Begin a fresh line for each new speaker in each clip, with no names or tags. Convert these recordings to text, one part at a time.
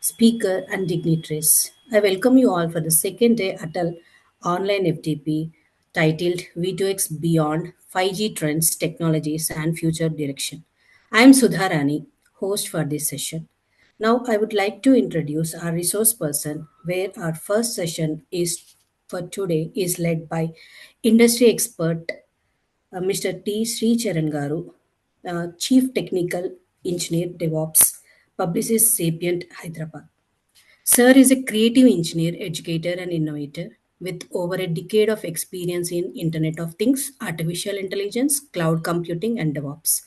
speaker, and dignitaries. I welcome you all for the second day Atal online FTP titled V2X Beyond 5G Trends, Technologies, and Future Direction. I am Sudha Rani, host for this session. Now, I would like to introduce our resource person, where our first session is for today is led by industry expert Mr. T.Sricharan garu, Chief Technical Engineer Devops, Publicist Sapient Hyderabad. Sir is a creative engineer, educator, and innovator with over a decade of experience in Internet of Things, artificial intelligence, cloud computing, and DevOps.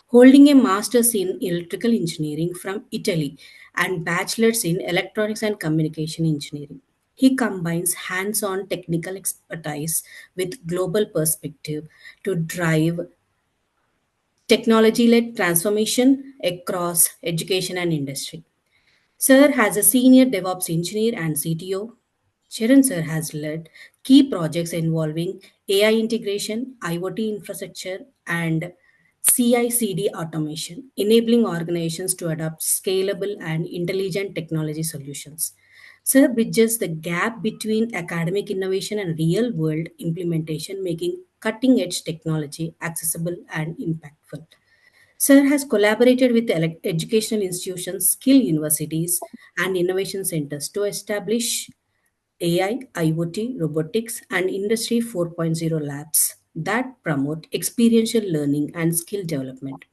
Holding a master's in electrical engineering from Italy and bachelor's in electronics and communication engineering. He combines hands on technical expertise with global perspective to drive technology led transformation across education and industry. Sir has a senior DevOps engineer and CTO. Sharon Sir has led key projects involving AI integration, IoT infrastructure, and CI/CD automation, enabling organizations to adopt scalable and intelligent technology solutions. Sir bridges the gap between academic innovation and real world implementation, making cutting edge technology accessible and impactful. Sir has collaborated with educational institutions, skill universities, and innovation centers to establish AI, IoT, robotics, and Industry 4.0 labs that promote experiential learning and skill development.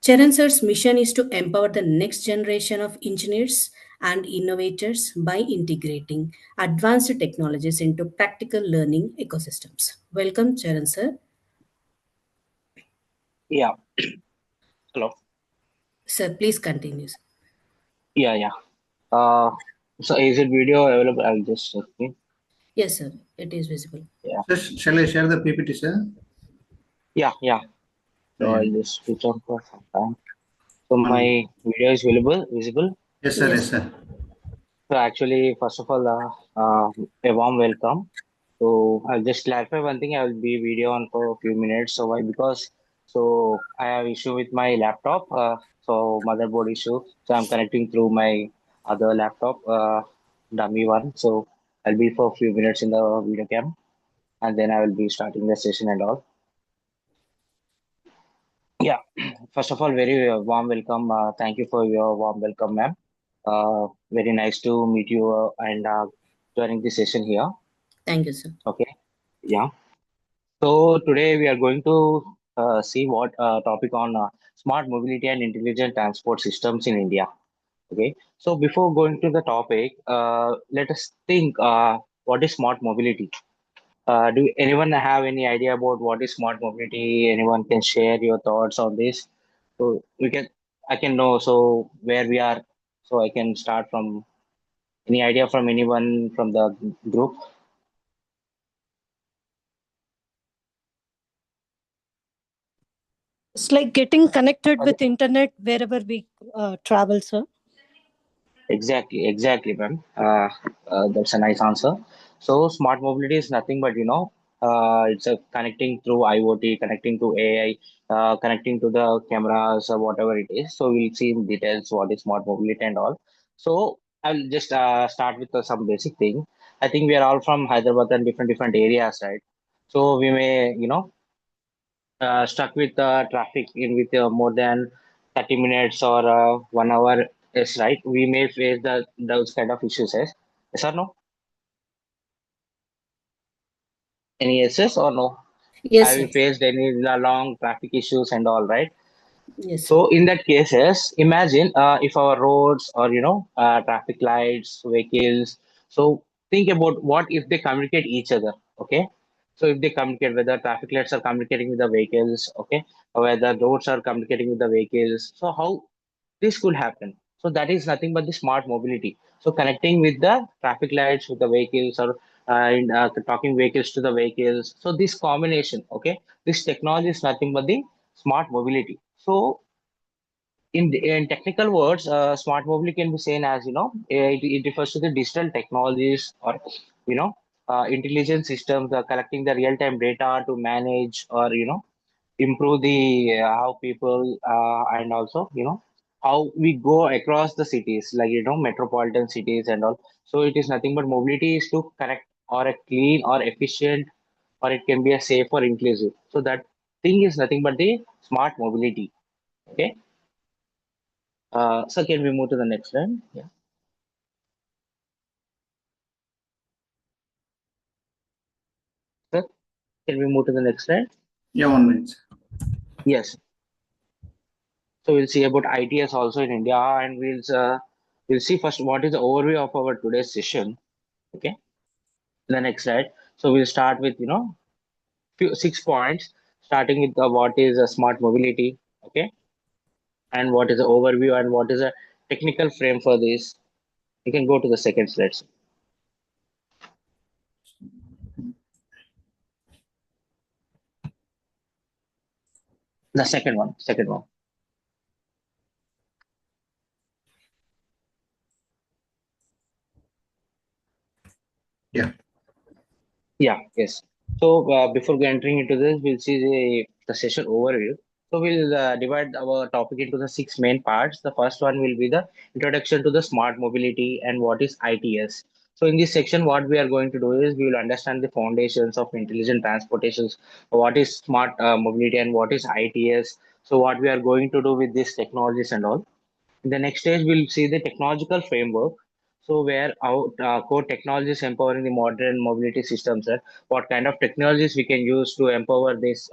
Charan Sir's mission is to empower the next generation of engineers and innovators by integrating advanced technologies into practical learning ecosystems. Welcome, Charan Sir.
Yeah, hello.
Sir, please continue.
Yeah. Uh, so is it video available? I'll just okay.
Yes, sir, it is visible.
Yeah,
Sir, shall I share the PPT, sir?
yeah. So
Yeah.
I'll just switch on for some time. So
Um,
my video is visible.
yes, sir.
Yes,
Yes,
sir.
sir.
So actually, first of all, a warm welcome. So I'll just clarify one thing. I will be video on for a few minutes. So why? Because I have issue with my laptop. So motherboard issue. So I'm connecting through my other laptop, dummy one. So I'll be for a few minutes in the video cam, and then I will be starting the session and all. Yeah. First of all, very warm welcome. Thank you for your warm welcome, ma'am. Very nice to meet you and joining the session here.
Thank you, sir.
Okay. Yeah. So today we are going to see what topic on smart mobility and intelligent transport systems in India. Okay. So before going to the topic, let us think what is smart mobility. Do anyone have any idea about what is smart mobility? Anyone can share your thoughts on this? So I can know so where we are. So I can start from any idea from anyone from the group.
It's like getting connected with internet wherever we travel, sir.
Exactly, ma'am. That's a nice answer. So smart mobility is nothing but it's a connecting through IoT, connecting to AI, connecting to the cameras or whatever it is. So we'll see in details what is smart mobility and all. So I'll just start with some basic thing. I think we are all from Hyderabad and different areas, right? So we may stuck with traffic in with more than 30 minutes or 1 hour is right, we may face those kind of issues. Yes or no? Any yeses or no?
Yes,
Have you
sir.
faced any long traffic issues and all, right?
Yes, sir.
So in that cases, imagine if our roads or traffic lights, vehicles. So think about what if they communicate each other. Okay. So if they communicate, whether traffic lights are communicating with the vehicles, okay, or whether roads are communicating with the vehicles. So how this could happen? So that is nothing but the smart mobility. So connecting with the traffic lights with the vehicles or talking vehicles to the vehicles. So this combination, okay, this technology is nothing but the smart mobility. So in technical words, smart mobility can be seen as it refers to the digital technologies or intelligent systems collecting the real time data to manage or improve the how people and also how we go across the cities, like metropolitan cities and all. So it is nothing but mobility is to correct or a clean or efficient, or it can be a safe or inclusive. So that thing is nothing but the smart mobility. Okay. So can we move to the next slide? Yeah. Sir, can we move to the next slide?
Yeah, 1 minute.
Yes. So we'll see about ITS also in India, and we'll see first what is the overview of our today's session. Okay. The next slide. So we'll start with few 6 points, starting with what is a smart mobility. Okay, and what is the overview and what is a technical frame for this. You can go to the second slide. The second one. Second one.
Yeah.
Yeah, yes. So before entering into this, we'll see the session overview. So we'll divide our topic into the six main parts. The first one will be the introduction to the smart mobility and what is ITS. So in this section, what we are going to do is we will understand the foundations of intelligent transportations, what is smart mobility and what is ITS. So what we are going to do with these technologies and all. In the next stage, we'll see the technological framework. So, where our core technologies empowering the modern mobility systems, what kind of technologies we can use to empower this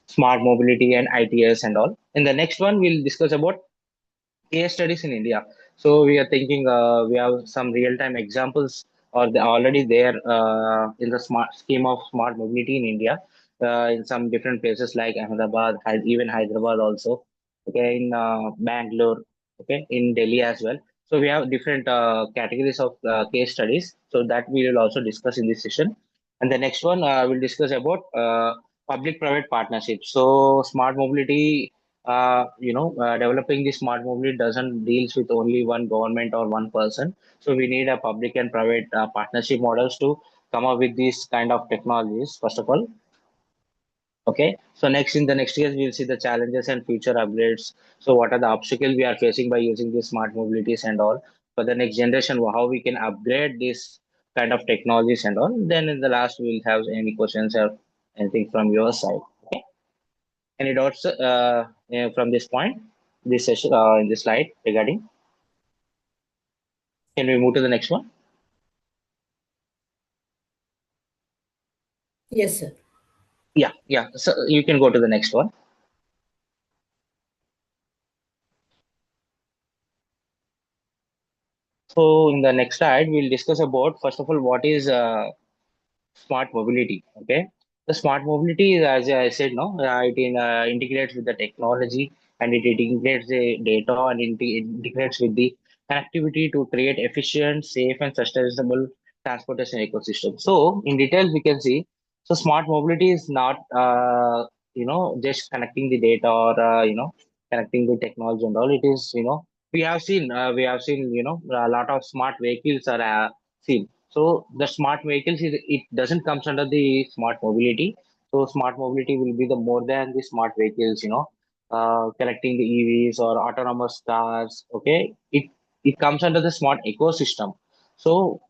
smart mobility and ITS and all. In the next one, we'll discuss about case studies in India. So we are thinking we have some real-time examples or they already there in the smart scheme of smart mobility in India in some different places like Ahmedabad, even Hyderabad also. Okay, in Bangalore, okay, in Delhi as well. So we have different categories of case studies. So that we will also discuss in this session. And the next one we'll discuss about public-private partnerships. So smart mobility developing the smart mobility doesn't deals with only one government or one person. So we need a public and private partnership models to come up with these kind of technologies. First of all, okay. So next in the next years we'll see the challenges and future upgrades. So what are the obstacles we are facing by using these smart mobilities and all for the next generation? How we can upgrade this kind of technologies and all. Then in the last we'll have any questions or anything from your side. Okay. Any doubts from this point, this session, in this slide regarding? Can we move to the next one?
Yes, sir.
Yeah, yeah. So you can go to the next one. So in the next slide, we'll discuss about first of all what is smart mobility. Okay, the smart mobility is, as I said, no, it integrates with the technology and it integrates the data and it integrates with the connectivity to create efficient, safe, and sustainable transportation ecosystem. So in details, we can see. So smart mobility is not, just connecting the data or connecting the technology and all. It is, we have seen, a lot of smart vehicles are seen. So the smart vehicles it doesn't comes under the smart mobility. So smart mobility will be the more than the smart vehicles, connecting the EVs or autonomous cars. Okay, it comes under the smart ecosystem. So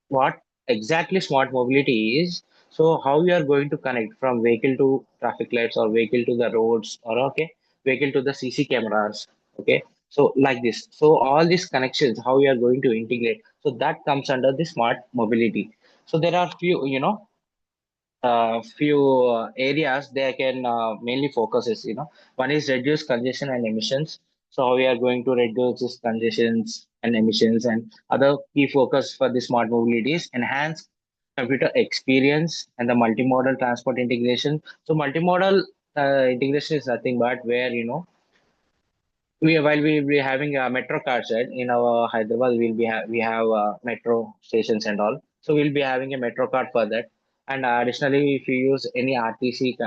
what exactly smart mobility is? So how we are going to connect from vehicle to traffic lights or vehicle to the roads or okay, vehicle to the CC cameras. Okay, so like this. So all these connections, how we are going to integrate. So that comes under the smart mobility. So there are few, areas they can mainly focus is one is reduce congestion and emissions. So how we are going to reduce this congestions and emissions, and other key focus for the smart mobility is enhance computer experience and the multimodal transport integration. So multimodal integration is nothing but where while we will be having a metro cards right in our Hyderabad, we have metro stations and all. So we'll be having a metro card for that. And additionally, if you use any RTC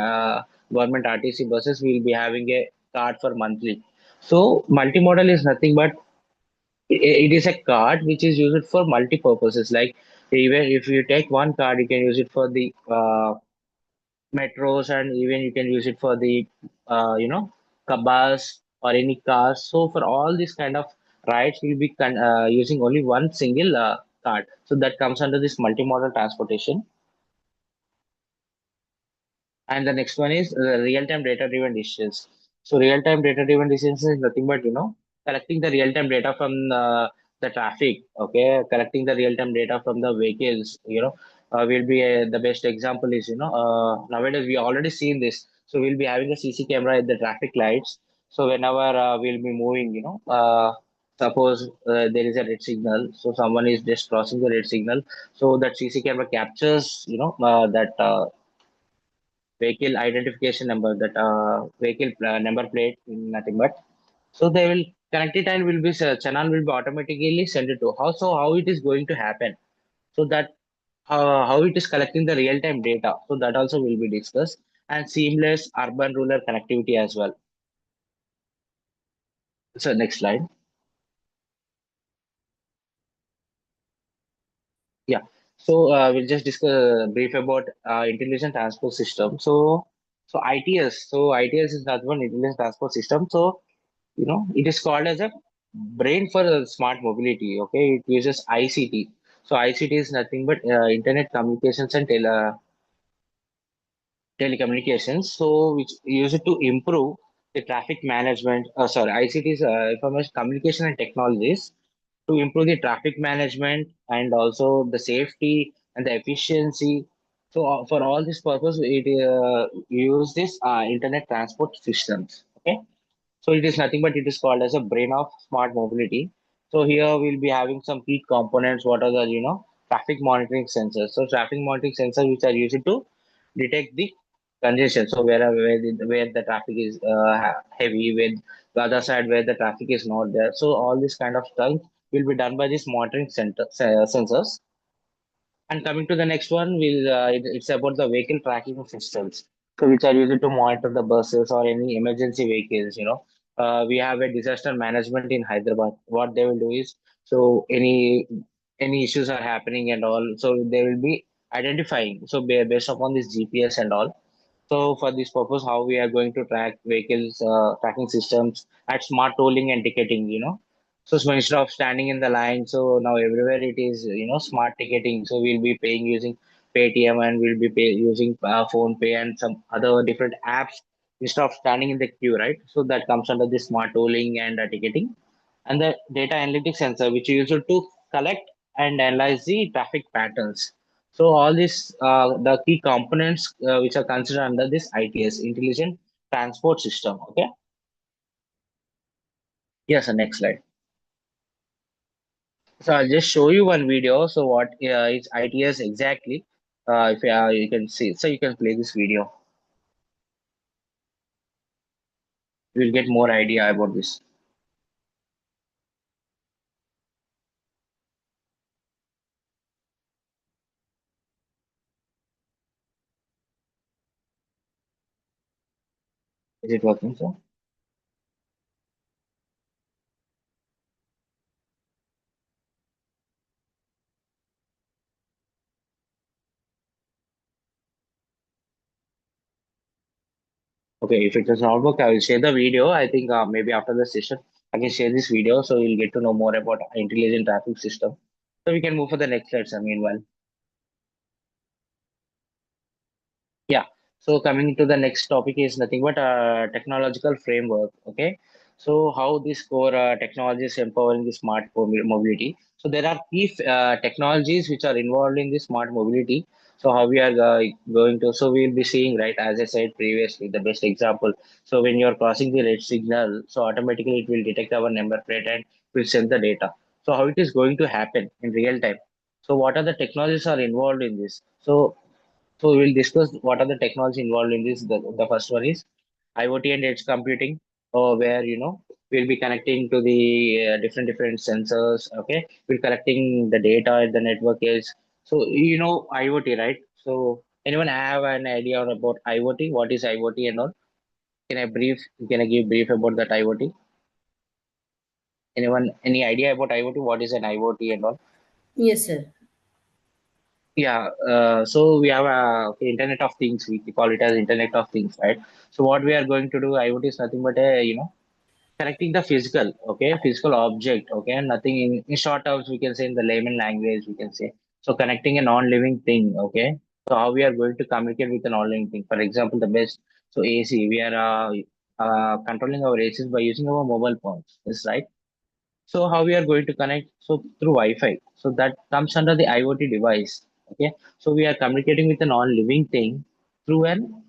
government RTC buses, we'll be having a card for monthly. So multimodal is nothing but it is a card which is used for multi purposes. Like even if you take one card, you can use it for the metros, and even you can use it for the kabas or any cars. So for all these kind of rides, we'll be using only one single card. So that comes under this multimodal transportation. And the next one is real-time data-driven decisions. So real-time data-driven decisions is nothing but collecting the real-time data from the traffic. Okay, collecting the real-time data from the vehicles. Will be the best example is nowadays we already seen this. So we'll be having a CC camera at the traffic lights. So whenever we'll be moving, suppose there is a red signal, so someone is just crossing the red signal. So that CC camera captures that vehicle identification number, that vehicle number plate, nothing but. So they will connect it and will be channel will be automatically send it to how it is going to happen. So that how it is collecting the real time data. So that also will be discussed, and seamless urban rural connectivity as well. So next slide. Yeah. So we'll just discuss brief about intelligent transport system. So ITS. So ITS is not one intelligent transport system. So it is called as a brain for smart mobility. Okay, it uses ICT. So ICT is nothing but internet communications and telecommunications. So which use it to improve the traffic management. Sorry, ICT is information communication and technologies to improve the traffic management and also the safety and the efficiency. So for all this purpose, it use this internet transport systems. Okay. So it is nothing but it is called as a brain of smart mobility. So here we'll be having some key components. What are the traffic monitoring sensors? So traffic monitoring sensors which are used to detect the congestion. So where the traffic is heavy, with the other side where the traffic is not there. So all this kind of stuff will be done by these monitoring sensors. And coming to the next one, it's about the vehicle tracking systems, so which are used to monitor the buses or any emergency vehicles. We have a disaster management in Hyderabad. What they will do is, so any issues are happening and all, so they will be identifying. So based upon this GPS and all. So for this purpose, how we are going to track vehicles, tracking systems, at smart tolling and ticketing. So instead of standing in the line, so now everywhere it is, smart ticketing. So we'll be paying using Paytm, and we'll be using Phone Pay and some other different apps instead of standing in the queue, right? So that comes under the smart tolling and ticketing. And the data analytics sensor, which is used to collect and analyze the traffic patterns. So all these the key components which are considered under this ITS, intelligent transport system. Okay. Yes, the next slide. So I'll just show you one video. So what is ITS exactly? If you can see, so you can play this video. You'll get more idea about this. Is it working, sir? Okay, if it does not work, I will share the video. I think maybe after the session, I can share this video so you'll get to know more about intelligent traffic system. So we can move for the next slide, sir, meanwhile. Yeah. So coming to the next topic is nothing but technological framework. Okay. So how this core technology is empowering the smart mobility. So there are key technologies which are involved in the smart mobility. So how we are going to, so we'll be seeing, right, as I said previously, the best example. So when you're crossing the red signal, so automatically it will detect our number plate and will send the data. So how it is going to happen in real time. So what are the technologies are involved in this? So we'll discuss what are the technology involved in this. The first one is IoT and edge computing, where we'll be connecting to the different sensors. Okay, we're collecting the data at the network edge. So IoT, right? So anyone have an idea about IoT? What is IoT and all? Can I give brief about that IoT? Anyone any idea about IoT? What is an IoT and all?
Yes, sir.
Yeah, so we have Internet of Things. We call it as Internet of Things, right? So what we are going to do, IoT is nothing but a connecting the physical, okay, physical object, okay, nothing in short terms we can say in the layman language we can say. So connecting a non-living thing, okay. So how we are going to communicate with a non-living thing? For example, the best. So AC, we are controlling our ACs by using our mobile phones. Is right. So how we are going to connect? So through Wi-Fi. So that comes under the IoT device. Okay. So we are communicating with a non-living thing through an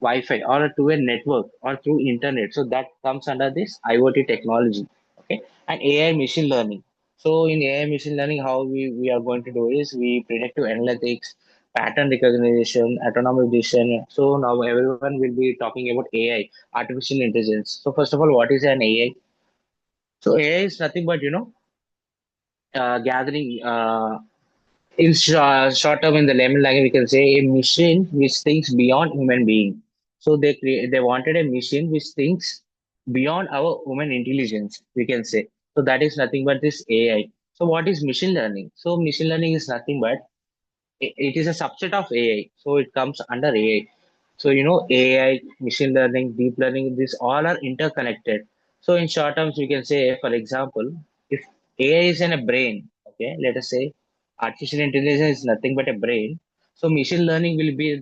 Wi-Fi or to a network or through internet. So that comes under this IoT technology. Okay. And AI machine learning. So in AI machine learning, how we are going to do is we predictive analytics, pattern recognition, autonomous decision. So now everyone will be talking about AI, artificial intelligence. So first of all, what is an AI? So AI is nothing but gathering in short term in the layman language we can say a machine which thinks beyond human being. So they wanted a machine which thinks beyond our human intelligence we can say. So that is nothing but this AI. So what is machine learning? So machine learning is nothing but it is a subset of AI, so it comes under AI. So AI, machine learning, deep learning, these all are interconnected. So in short terms, we can say, for example, if AI is in a brain, okay, let us say artificial intelligence is nothing but a brain. So machine learning will be,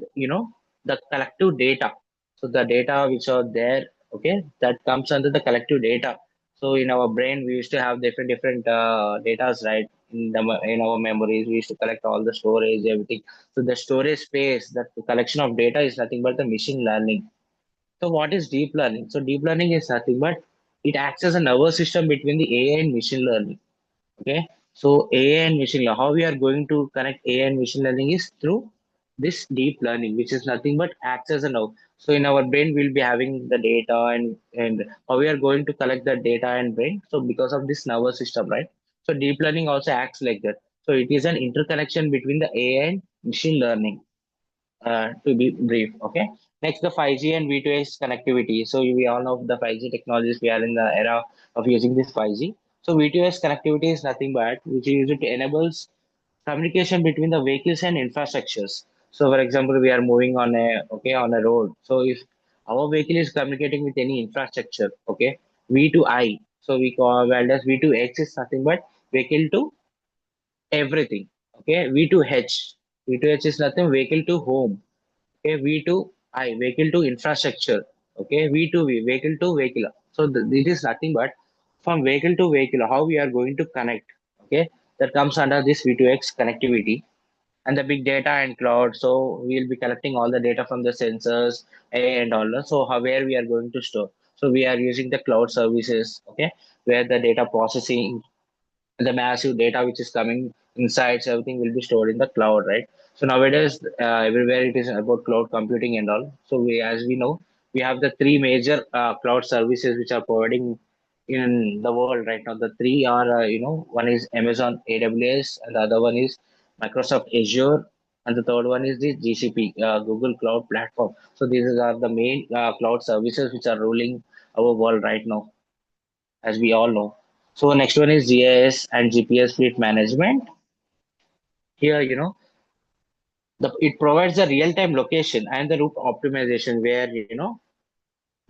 the collective data. So the data which are there, okay, that comes under the collective data. So in our brain, we used to have different datas, right? In our memories, we used to collect all the storage, everything. So the storage space, that collection of data is nothing but the machine learning. So what is deep learning? So deep learning is nothing but it acts as a nervous system between the AI and machine learning. Okay, so AI and machine learning, how we are going to connect AI and machine learning is through this deep learning, which is nothing but acts as a nerve. So in our brain, we'll be having the data and how we are going to collect the data and brain. So because of this nervous system, right? So deep learning also acts like that. So it is an interconnection between the AI and machine learning to be brief. Okay. Next, the 5G and V2X connectivity. So we all know the 5G technologies. We are in the era of using this 5G. So V2X connectivity is nothing but which is used to enables communication between the vehicles and infrastructures. So, for example, we are moving on a road. So if our vehicle is communicating with any infrastructure, okay, V to I. So we call well as V to X is nothing but vehicle to everything. Okay, V to H. V to H is nothing vehicle to home. Okay, V to I, vehicle to infrastructure. Okay, V to V, vehicle to vehicle. So it is nothing but from vehicle to vehicle, how we are going to connect. Okay, that comes under this V2X connectivity and the big data and cloud. So we'll be collecting all the data from the sensors and all that. So how where we are going to store. So we are using the cloud services. Okay, where the data processing the massive data which is coming inside, so everything will be stored in the cloud, right? So nowadays, everywhere it is about cloud computing and all. So as we know, we have the three major cloud services which are providing in the world right now. The three are, one is Amazon AWS, and the other one is Microsoft Azure, and the third one is the GCP, Google Cloud Platform. So these are the main cloud services which are ruling our world right now, as we all know. So next one is GIS and GPS fleet management. Here, it provides a real-time location and the route optimization where,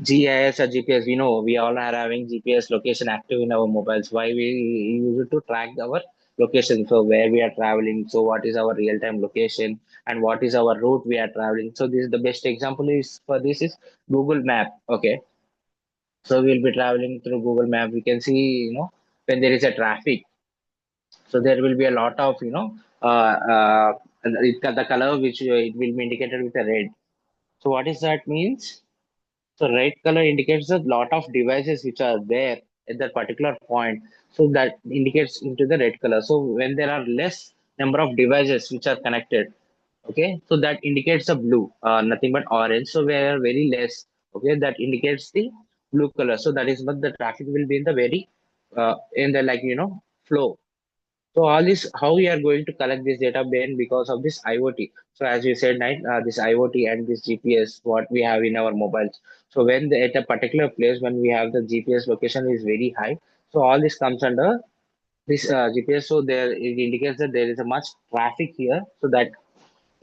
GIS or GPS, we know we all are having GPS location active in our mobiles. Why we use it to track our location. So where we are traveling. So what is our real-time location and what is our route we are traveling. So this is the best example is for this is Google Map. Okay. So we'll be traveling through Google Map. We can see, when there is a traffic. So there will be a lot of, the color which it will be indicated with a red. So what is that means? So red color indicates a lot of devices which are there at that particular point. So that indicates into the red color. So when there are less number of devices which are connected, okay, so that indicates a blue, nothing but orange. So where are very less, okay, that indicates the blue color. So that is what the traffic will be in the very, in the like, flow. So all this, how we are going to collect this data Ben because of this IoT. So as you said, right, this IoT and this GPS, what we have in our mobiles. So when at a particular place, when we have the GPS location is very high, so all this comes under this GPS. So there it indicates that there is a much traffic here. So that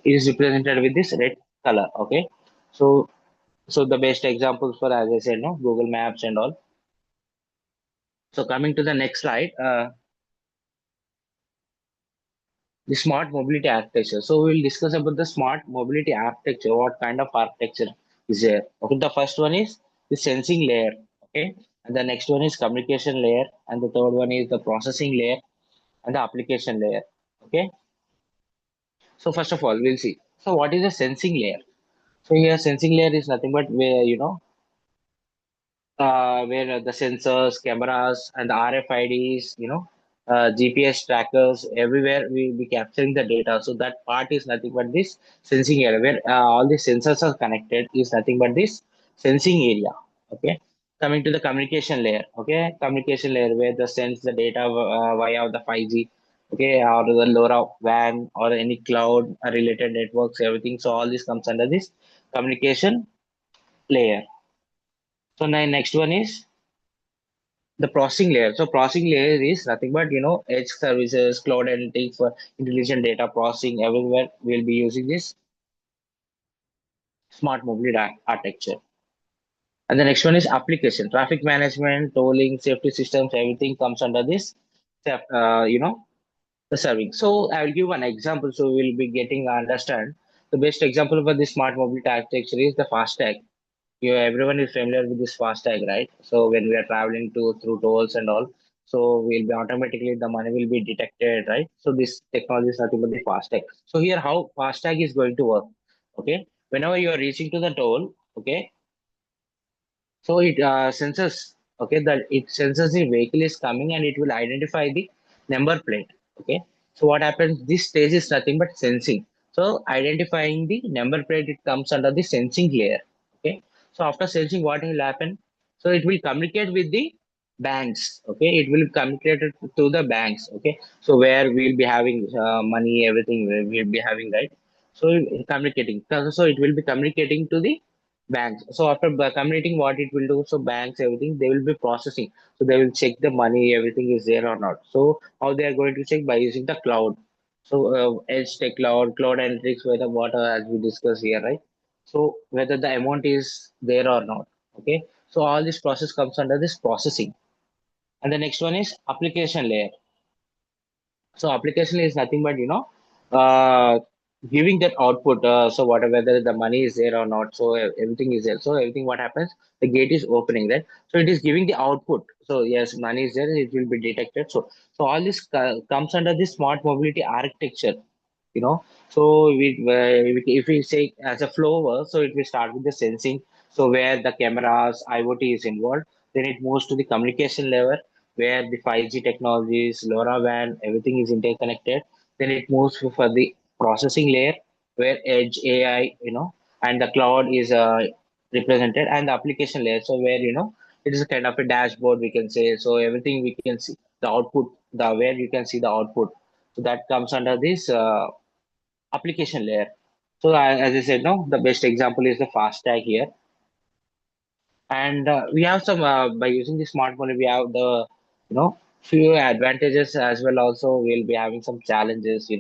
is represented with this red color. Okay. So the best examples for as I said, no Google Maps and all. So coming to the next slide, the smart mobility architecture. So we'll discuss about the smart mobility architecture. What kind of architecture is there? Okay, the first one is the sensing layer. Okay, and the next one is communication layer, and the third one is the processing layer and the application layer. Okay, so first of all, we'll see. So what is the sensing layer? So here, sensing layer is nothing but where where the sensors, cameras, and the RFIDs, GPS trackers, everywhere we will be capturing the data. So that part is nothing but this sensing area, where all the sensors are connected is nothing but this sensing area. Okay. Coming to the communication layer. Okay. Communication layer where the sends the data via the 5G. Okay, or the LoRa WAN or any cloud related networks, everything. So all this comes under this communication layer. So now next one is the processing layer. So processing layer is nothing but edge services, cloud analytics for intelligent data processing. Everywhere we'll be using this smart mobility architecture. And the next one is application, traffic management, tolling, safety systems. Everything comes under this, the serving. So I will give one example. So we'll be getting understand the best example for this smart mobility architecture is the FASTag. Everyone is familiar with this FASTag, right? So when we are traveling to through tolls and all, so we'll be automatically the money will be detected, right? So this technology is nothing but the FASTag. So here how FASTag is going to work. Okay, whenever you are reaching to the toll, okay, so it senses, okay, that it senses the vehicle is coming and it will identify the number plate. Okay. So what happens? This stage is nothing but sensing. So identifying the number plate, it comes under the sensing layer. Okay. So after sensing, what will happen? So it will communicate with the banks. Okay. It will communicate it to the banks. Okay. So where we'll be having money, everything we'll be having, right? So communicating. So it will be communicating to the banks. So after communicating what it will do, so banks, everything, they will be processing. So they will check the money, everything is there or not. So how they are going to check by using the cloud. So edge tech cloud analytics, whether what as we discussed here, right? So whether the amount is there or not. Okay. So all this process comes under this processing. And the next one is application layer. So application is nothing but uh, giving that output. So whatever whether the money is there or not, so everything is there. So everything what happens, the gate is opening, right? So it is giving the output. So yes, money is there, it will be detected. So all this comes under this smart mobility architecture. So if we say as a flow, so it will start with the sensing. So where the cameras, IoT is involved, then it moves to the communication level where the 5G technologies, LoRaWAN, everything is interconnected. Then it moves for the processing layer where edge AI, and the cloud is represented, and the application layer. So where it is a kind of a dashboard we can say. So everything we can see the output, the where you can see the output. So that comes under this application layer. So as I said, no, the best example is the FASTag here. And we have some by using the smartphone, we have the few advantages as well. Also, we'll be having some challenges.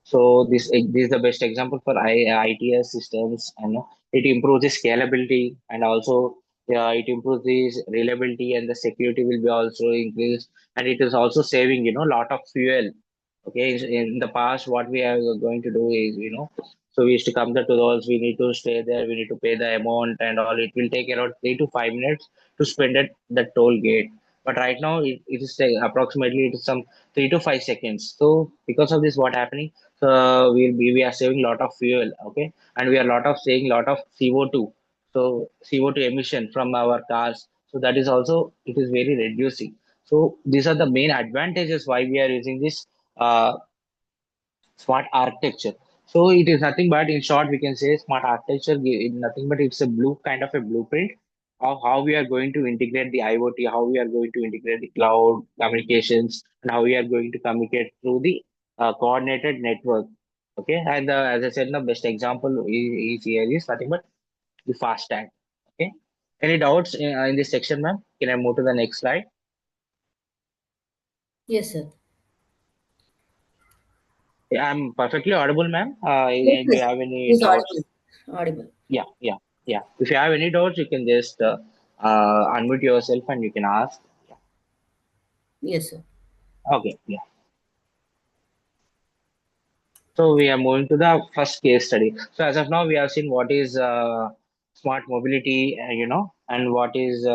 So this is the best example for ITS systems, and it improves the scalability and also it improves the reliability and the security will be also increased, and it is also saving lot of fuel. Okay, in the past, what we are going to do is, so we used to come to those, we need to stay there, we need to pay the amount and all. It will take around 3 to 5 minutes to spend at the toll gate. But right now, it is approximately it is some 3 to 5 seconds. So because of this, what happening? So we are saving lot of fuel, okay, and we are lot of saving lot of CO2. So CO2 emission from our cars. So that is also it is very reducing. So these are the main advantages why we are using this uh, smart architecture. So it is nothing but, in short, we can say smart architecture is nothing but it's a blue kind of a blueprint of how we are going to integrate the IoT, how we are going to integrate the cloud communications, and how we are going to communicate through the coordinated network. Okay, and as I said, the best example is here is nothing but the FASTag. Okay, any doubts in this section, ma'am? Can I move to the next slide?
Yes, sir.
Yeah, I'm perfectly audible, ma'am.
Yes,
Do you
yes.
have any
He's
doubts?
audible. Audible.
Yeah, yeah, yeah. If you have any doubts, you can just unmute yourself and you can ask.
Yes, sir.
Okay, yeah. So we are moving to the first case study. So as of now, we have seen what is smart mobility, and what is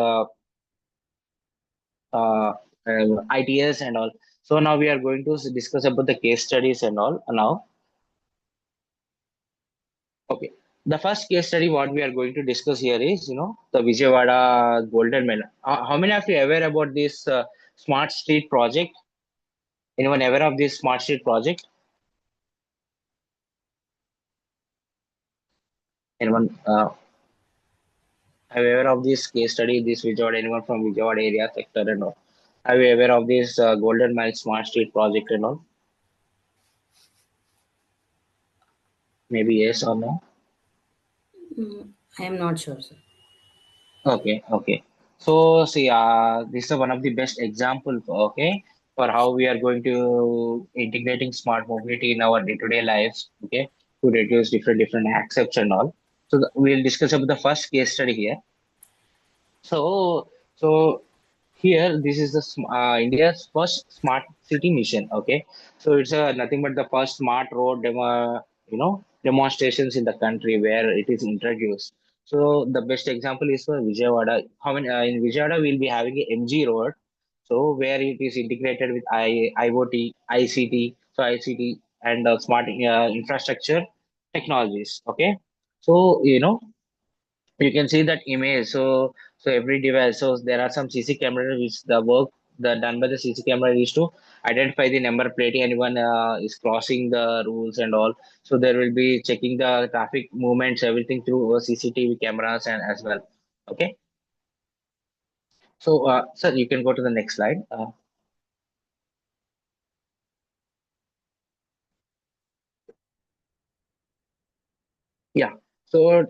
ITS and all. So now we are going to discuss about the case studies and all now. Okay. The first case study what we are going to discuss here is, the Vijayawada Golden Medal. How many of you aware about this smart street project? Anyone aware of this smart street project? Anyone aware of this case study? This Vijayawada? Anyone from Vijayawada area sector and all? Are you aware of this Golden Mile Smart Street project and all? Maybe yes or no?
I am not sure, sir.
Okay, okay. So see, this is one of the best example, okay, for how we are going to integrating smart mobility in our day-to-day lives, okay, to reduce different accepts and all. So we'll discuss about the first case study here. So here, this is the India's first smart city mission. Okay, so it's nothing but the first smart road demonstrations in the country where it is introduced. So the best example is for Vijayawada. How many in Vijayawada we'll be having a MG road, so where it is integrated with IoT, ICT, so ICT and smart infrastructure technologies. Okay, so you can see that image. So every device, so there are some CC cameras which the work the done by the CC camera is to identify the number plate anyone is crossing the rules and all. So there will be checking the traffic movements everything through CCTV cameras and as well. Okay, so sir, you can go to the next slide. Yeah. So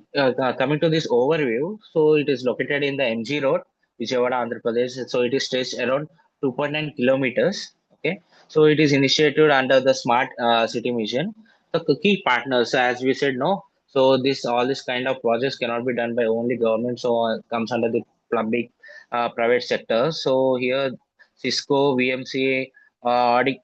coming to this overview, so it is located in the MG Road, Vijayawada, Andhra Pradesh. So it is stretched around 2.9 kilometers. Okay. So it is initiated under the Smart City Mission. The key partners, as we said, no. So this all this kind of projects cannot be done by only government. So comes under the public, private sector. So here, Cisco, VMCA, AU,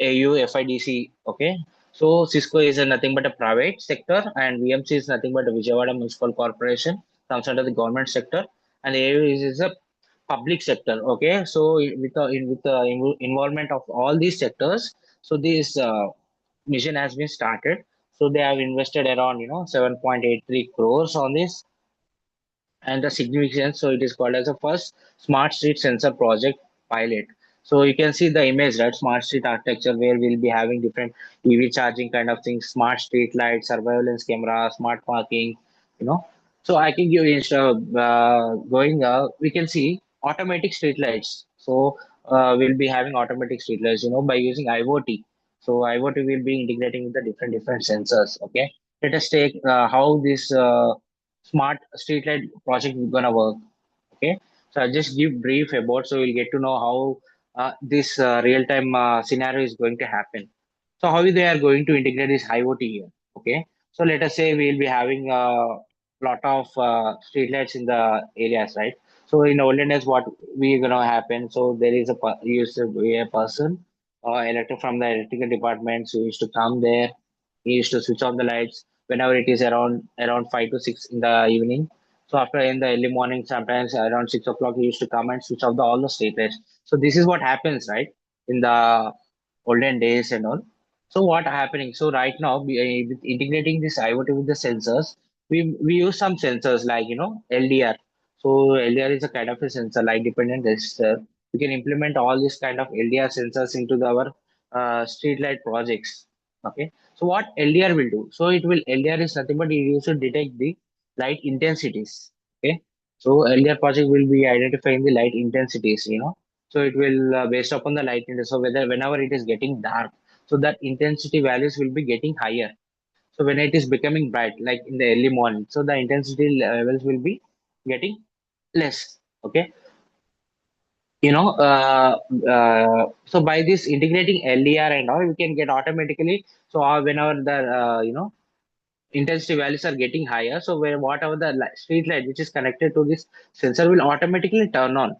FIDC. Okay. So Cisco is nothing but a private sector, and VMC is nothing but a Vijayawada Municipal Corporation, comes under the government sector, and AU is a public sector. Okay. So with the involvement of all these sectors, so this mission has been started. So they have invested around 7.83 crores on this, and the significance, so it is called as a first smart street sensor project pilot. So you can see the image, right? Smart street architecture where we'll be having different EV charging kind of things, smart street lights, surveillance camera, smart parking, you know. So I can give instead of going we can see automatic street lights. So we'll be having automatic street lights, by using IoT. So IoT will be integrating with the different sensors. Okay, let us take how this smart streetlight project is gonna work. Okay, so I'll just give brief about, so we'll get to know how this real-time scenario is going to happen. So how they are going to integrate this IoT here? Okay, so let us say we'll be having a lot of streetlights in the areas, right? So in olden days, what we gonna happen? So there is used to be a person, electric from the electrical department, who used to come there. He used to switch on the lights whenever it is around 5 to 6 in the evening. So after in the early morning, sometimes around 6 o'clock, he used to come and switch off all the street lights. So this is what happens, right, in the olden days and all. So what happening? So right now, with integrating this IoT with the sensors, we use some sensors like LDR. So LDR is a kind of a sensor, light dependent resistor. We can implement all these kind of LDR sensors into our street light projects. Okay. So what LDR will do? So it will LDR is nothing but it used to detect the light intensities. Okay. So LDR project will be identifying the light intensities. So it will based upon the light intensity. So whenever it is getting dark, so that intensity values will be getting higher. So when it is becoming bright, like in the early morning, so the intensity levels will be getting less. Okay. So by this integrating LDR and all, we can get automatically. So whenever the intensity values are getting higher, so where whatever the street light which is connected to this sensor will automatically turn on.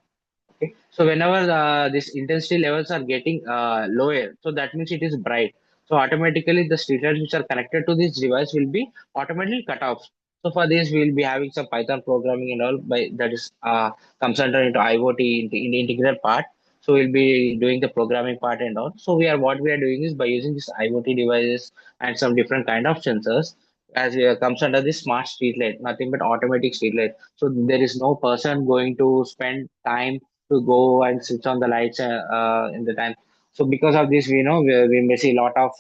So whenever this intensity levels are getting lower, so that means it is bright. So automatically the street lights which are connected to this device will be automatically cut off. So for this we'll be having some Python programming and all by that is comes under into IoT in the integral part. So we'll be doing the programming part and all. So what we are doing is by using this IoT devices and some different kind of sensors as comes under this smart street light, nothing but automatic street light. So there is no person going to spend time to go and switch on the lights in the time. So because of this, we know we may see a lot of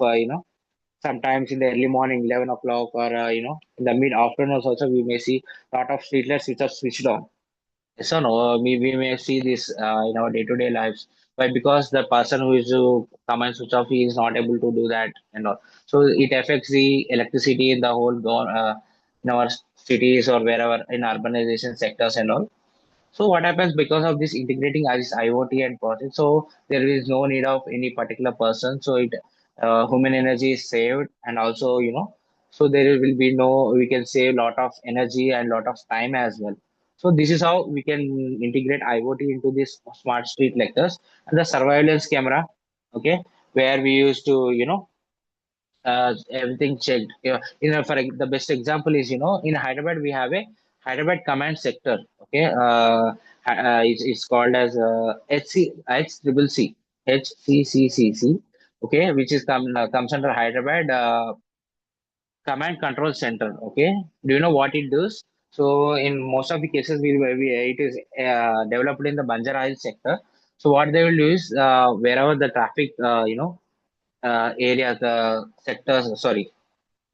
sometimes in the early morning, 11 o'clock, or in the mid afternoons also we may see a lot of streetlights which are switched on. So no, we may see this in our day-to-day lives, but because the person who is to come and switch off, he is not able to do that and all. So it affects the electricity in the whole in our cities or wherever in urbanization sectors and all. So what happens because of this integrating this IoT and process? So there is no need of any particular person. So it human energy is saved, and also so there will be no we can save lot of energy and lot of time as well. So this is how we can integrate IoT into this smart street lectures and the surveillance camera. Okay, where we used to everything checked. The best example is in Hyderabad we have a Hyderabad command sector. Okay, it's called as HCCCC. Okay, which is comes under Hyderabad command control center. Okay, do you know what it does? So in most of the cases, it is developed in the Banjar Hills sector. So what they will do is wherever the traffic, areas, the sectors, sorry,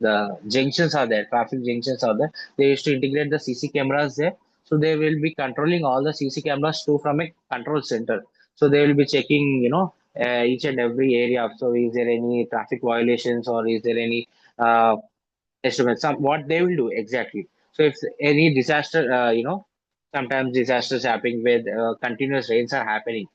the junctions are there, traffic junctions are there. They used to integrate the CC cameras there. So they will be controlling all the CC cameras too from a control center. So they will be checking, each and every area. So is there any traffic violations or is there any estimates some what they will do exactly. So if any disaster, sometimes disasters happening with continuous rains are happening,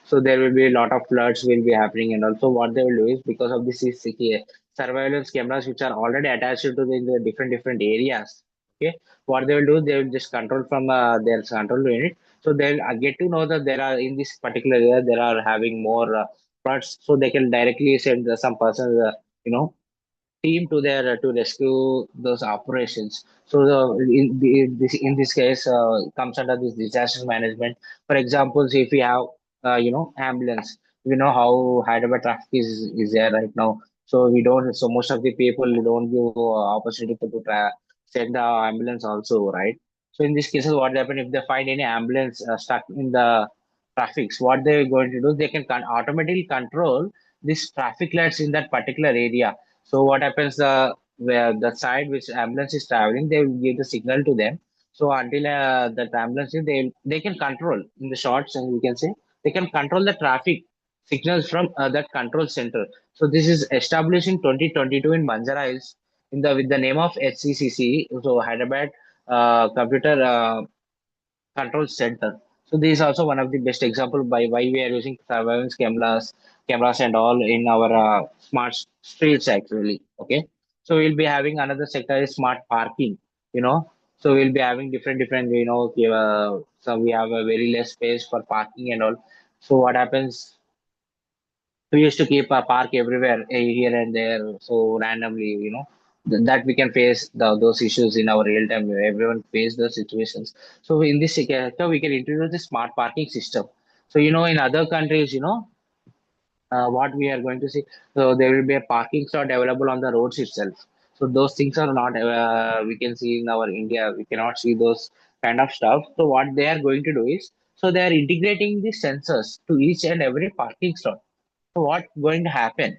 so there will be a lot of floods will be happening, and also what they will do is because of this CCTV surveillance cameras which are already attached to the different areas. Okay, what they will do, they will just control from their control unit. So they'll get to know that there are in this particular area there are having more floods, so they can directly send some persons, you know team to their to rescue those operations. So in this case comes under this disaster management. For example, if we have ambulance, we know how Hyderabad traffic is there right now. So we don't. So most of the people don't give opportunity to send the ambulance also, right? So in this cases, what happen if they find any ambulance stuck in the traffics? What they're going to do? They can automatically control these traffic lights in that particular area. So what happens, where the side which ambulance is traveling, they will give the signal to them. So until that ambulance, they can control in the shots, and we can say they can control the traffic signals from that control center. So this is established in 2022 in Banjara Hills in the with the name of HCCC. So Hyderabad Computer Control Center. So this is also one of the best example by why we are using surveillance cameras and all in our smart streets actually. Okay. So we'll be having another sector is smart parking, you know. So we'll be having different, so we have a very less space for parking and all. So what happens, we used to keep a park everywhere, here and there, so randomly, that we can face those issues in our real time. Everyone face those situations. So in this sector we can introduce the smart parking system. So in other countries, what we are going to see, so there will be a parking slot available on the roads itself. So those things are not we can see in our India, we cannot see those kind of stuff. So what they are going to do is, so they are integrating the sensors to each and every parking slot. So what going to happen?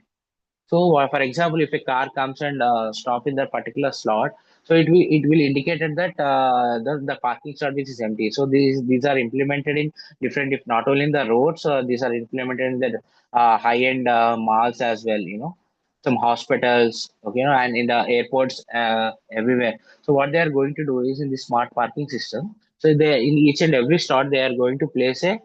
So, for example, if a car comes and stop in that particular slot, so it will indicate that the parking slot which is empty. So these are implemented in different, if not only in the roads, these are implemented in the high-end malls as well. Some hospitals, okay, and in the airports everywhere. So what they are going to do is in the smart parking system. So they in each and every slot they are going to place a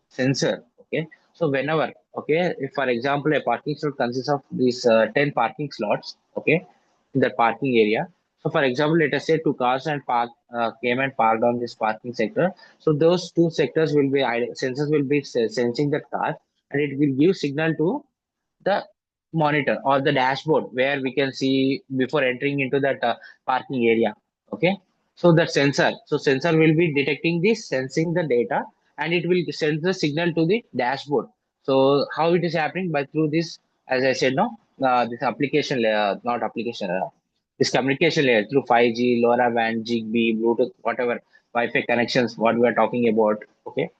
sensor. Okay, so whenever, okay, if for example a parking slot consists of these 10 parking slots, okay, in the parking area. So for example, let us say two cars and park came and parked on this parking sector. So those two sectors will be sensors will be sensing the car, and it will give signal to the monitor or the dashboard where we can see before entering into that parking area. Okay, so that sensor will be detecting this, sensing the data, and it will send the signal to the dashboard. So how it is happening? By through this, as I said, no, this application layer, not application layer, this communication layer through 5G, LoRaWAN, Zigbee, Bluetooth, whatever Wi-Fi connections, what we are talking about. Okay,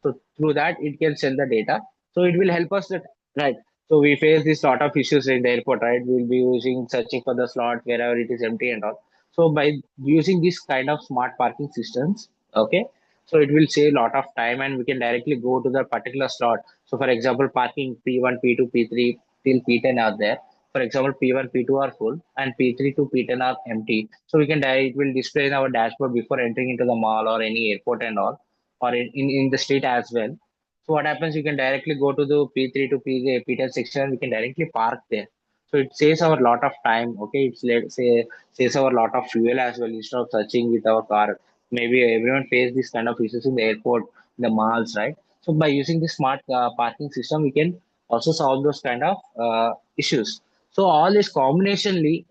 so through that, it can send the data. So it will help us that, right. So we face this lot of issues in the airport, right? We'll be using searching for the slot wherever it is empty and all. So by using this kind of smart parking systems, okay, so it will save a lot of time and we can directly go to the particular slot. So for example, parking P1, P2, P3 till P10 are there. For example, P1, P2 are full and P3 to P10 are empty. So we can it will display in our dashboard before entering into the mall or any airport and all, or in the street as well. So what happens, you can directly go to the P3 to P10 section, we can directly park there. So it saves our lot of time. Okay, it's let's say saves our lot of fuel as well instead of searching with our car. Maybe everyone face this kind of issues in the airport, in the malls, right? So by using the smart parking system, we can also solve those kind of issues. So all this combinationally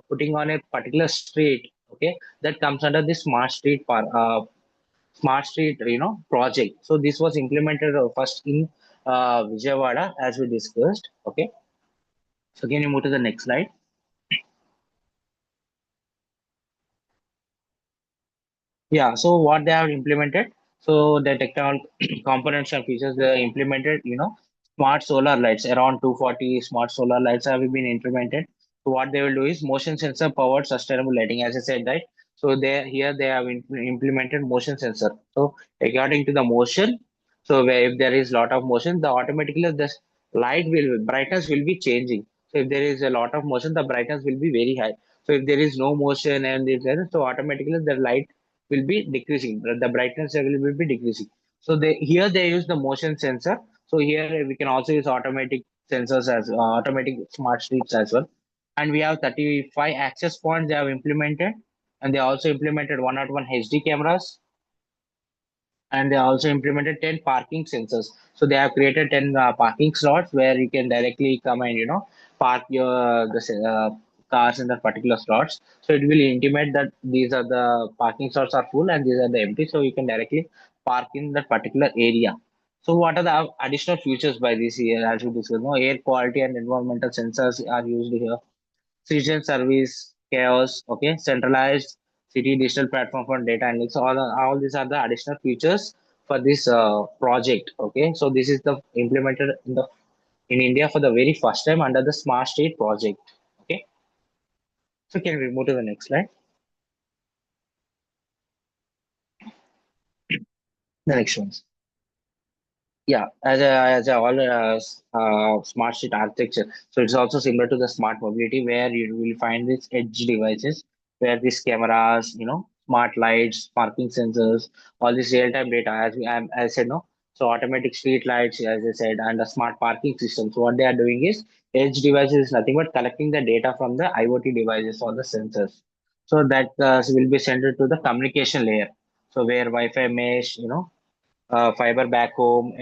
putting on a particular street, okay, that comes under the smart street project. So this was implemented first in Vijayawada, as we discussed. Okay, so can you move to the next slide? Yeah, so what they have implemented, so the technical components and features they implemented, smart solar lights, around 240 smart solar lights have been implemented. So what they will do is motion sensor powered sustainable lighting, as I said, right? So they have implemented motion sensor. So according to the motion, so where if there is lot of motion, the automatically the brightness will be changing. So if there is a lot of motion, the brightness will be very high. So if there is no motion and so automatically the light will be decreasing. The brightness level will be decreasing. So here they use the motion sensor. So here we can also use automatic sensors as automatic smart streets as well. And we have 35 access points they have implemented, and they also implemented 101 HD cameras, and they also implemented 10 parking sensors. So they have created 10 parking slots where you can directly come and park your cars in the particular slots. So it will intimate that these are the parking slots are full and these are the empty. So you can directly park in that particular area. So what are the additional features by this here? As we discussed, no, air quality and environmental sensors are used here. Citizen service, chaos, okay, centralized city digital platform for data analytics. All these are the additional features for this project. Okay, so this is the implemented in India for the very first time under the Smart State project. Okay, so can we move to the next slide? The next one. Yeah, as a all smart street architecture, so it's also similar to the smart mobility where you will find these edge devices where these cameras, smart lights, parking sensors, all this real-time data. As I said, no, so automatic street lights, as I said, and the smart parking system. So what they are doing is edge devices is nothing but collecting the data from the IoT devices or the sensors. So that will be sent to the communication layer. So where Wi-Fi mesh, fiber back home.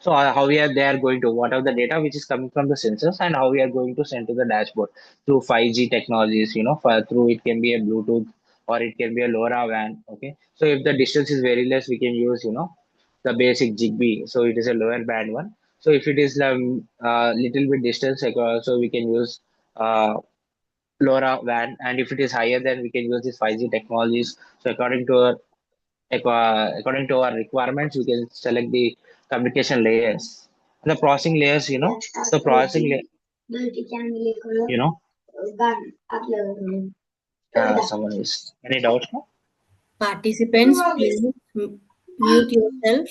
So how they are going to whatever the data which is coming from the sensors and how we are going to send to the dashboard through 5G technologies. Through it can be a Bluetooth or it can be a LoRaWAN. Okay, so if the distance is very less, we can use the basic Zigbee. So it is a lower band one. So if it is little bit distance, so we can use LoRaWAN, and if it is higher, then we can use this 5G technologies. So according to our requirements, we can select the communication layers. The processing layers, the processing you know, someone is any doubts? No?
Participants, please mute yourself.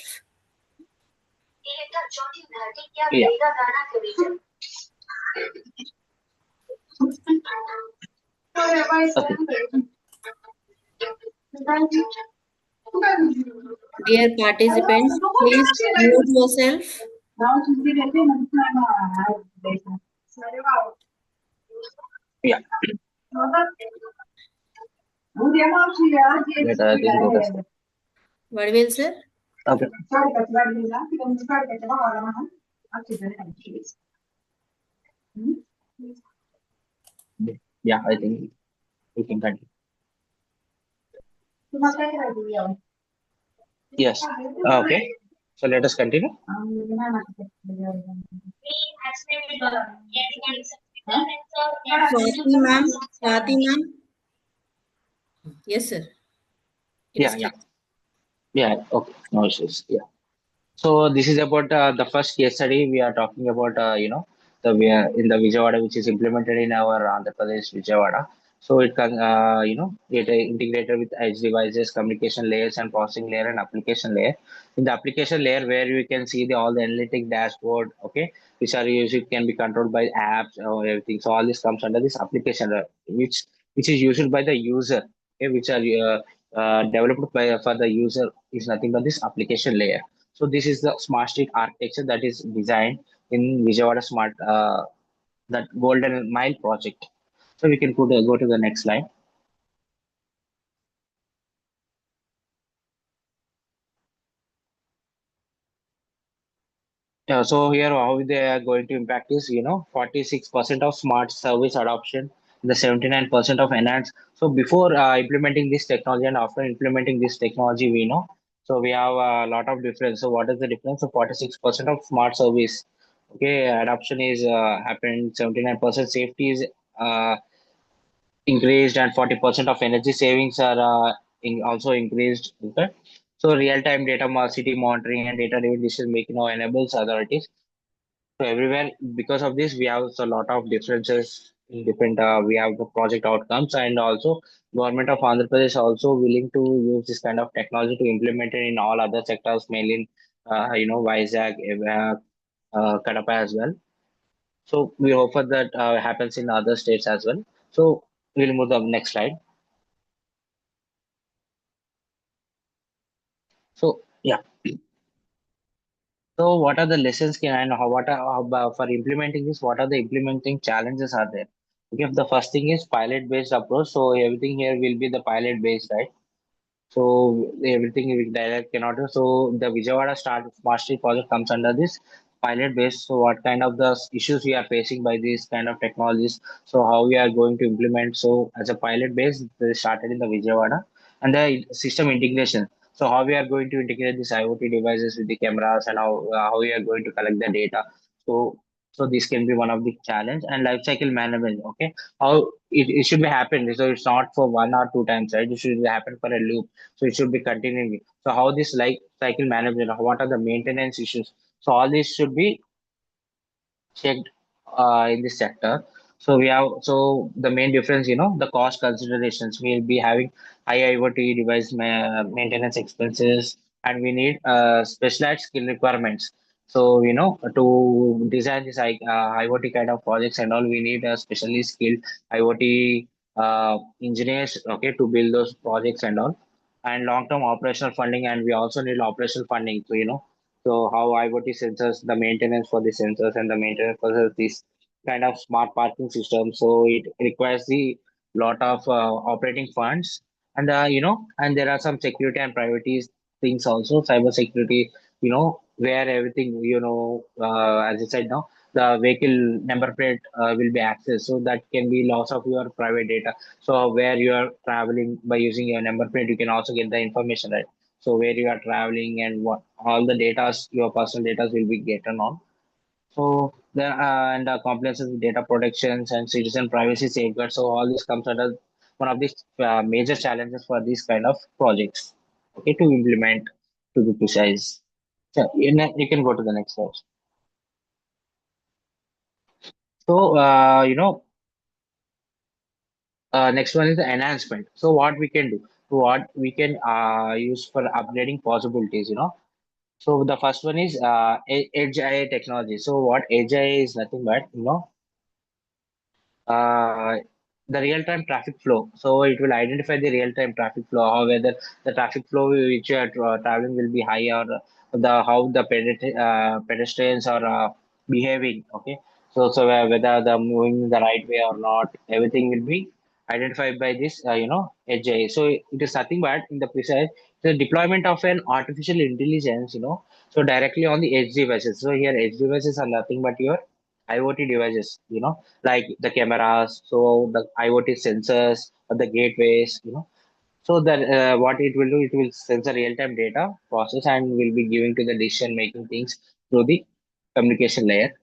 Yeah. Okay.
Dear participants, please mute yourself.
Yeah. Let I think let us.
Vadivel sir?
Okay. Yeah, I think we can continue. Yes. Okay. So let us continue.
Swati ma'am? Swati ma'am? Yes, sir. It is
Yeah,
clear.
yeah, yeah. Okay. No issues. Yeah. So this is about the first case study we are talking about. The we are in the Vijayawada, which is implemented in our Andhra Pradesh Vijayawada. So it can it integrated with edge devices, communication layers, and processing layer and application layer. In the application layer, where you can see the all the analytic dashboard, okay, which are used, it can be controlled by apps or everything. So all this comes under this application layer, which is used by the user, okay, which are developed by for the user is nothing but this application layer. So this is the smart street architecture that is designed in Vijayawada Smart that Golden Mile project. So we can go to the next slide. Yeah, so here how they are going to impact is 46% of smart service adoption, the 79% of enhanced. So before implementing this technology and after implementing this technology, we know. So we have a lot of difference. So what is the difference? So 46% of smart service, okay, adoption is happened. 79% safety is uh, increased, and 40% of energy savings are also increased. Okay, so real-time data city monitoring and data-driven decision making now enables authorities so everywhere because of this, we have a lot of differences in different. We have the project outcomes, and also government of Andhra Pradesh also willing to use this kind of technology to implement it in all other sectors, mainly in Vizag, Kadapa as well. So we hope for that happens in other states as well. So we'll move to the next slide. So yeah. So what are the lessons can and how what are for implementing this? What are the implementing challenges are there? Okay, the first thing is pilot based approach. So everything here will be the pilot based, right? So everything with direct cannot do. So the Vijayawada Start Smart Street project comes under this pilot base. So what kind of the issues we are facing by these kind of technologies? So how we are going to implement? So as a pilot base, they started in the Vijayawada and the system integration. So how we are going to integrate these IoT devices with the cameras and how we are going to collect the data. So so this can be one of the challenge and life cycle management. Okay, how it should be happen. So it's not for one or two times, right? It should happen for a loop. So it should be continuing. So how this life cycle management, what are the maintenance issues? So all this should be checked in this sector. So we have so the main difference, the cost considerations. We'll be having high IoT device maintenance expenses, and we need specialized skill requirements. So to design this IoT kind of projects and all, we need a specially skilled IoT engineers, okay, to build those projects and all, and long-term operational funding, and we also need operational funding. So so how IoT sensors, the maintenance for the sensors and the maintenance for this kind of smart parking system. So it requires the lot of operating funds, and and there are some security and privacy things also, cyber security. Where everything as I said now, the vehicle number plate will be accessed, so that can be loss of your private data. So where you are traveling by using your number plate, you can also get the information, right? So where you are traveling and what all the data, your personal data will be getting on. So the and compliances with data protections and citizen privacy safeguards. So all this comes under one of these major challenges for these kind of projects. Okay, to implement, to be precise. So you can go to the next slide. So next one is the enhancement. So what we can do, what we can use for upgrading possibilities. So the first one is Edge AI technology. So what Edge AI is nothing but uh, the real-time traffic flow. So it will identify the real-time traffic flow, how whether the traffic flow which you are traveling will be high, or the how the pedestrians are behaving. Okay, so whether they're moving the right way or not, everything will be identified by this, edge AI. So it is nothing but in the precise the deployment of an artificial intelligence, so directly on the edge devices. So here edge devices are nothing but your IoT devices, like the cameras, so the IoT sensors, or the gateways, so that what it will do, it will sense the real-time data process and will be giving to the decision-making things through the communication layer.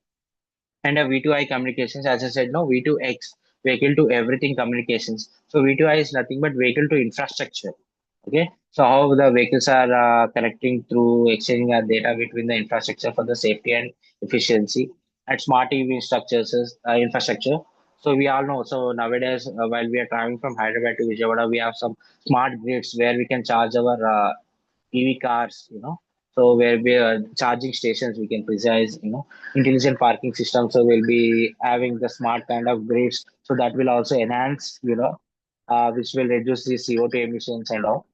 And a V2I communications, as I said, no V2X, vehicle to everything communications. So V2I is nothing but vehicle to infrastructure. Okay, so how the vehicles are connecting through exchanging our data between the infrastructure for the safety and efficiency and smart EV structures, infrastructure. So we all know. So nowadays, while we are traveling from Hyderabad to Vijayawada, we have some smart grids where we can charge our EV cars. So where we are charging stations, we can precise, intelligent parking system. So we'll be having the smart kind of grids. So that will also enhance, which will reduce the CO2 emissions and all.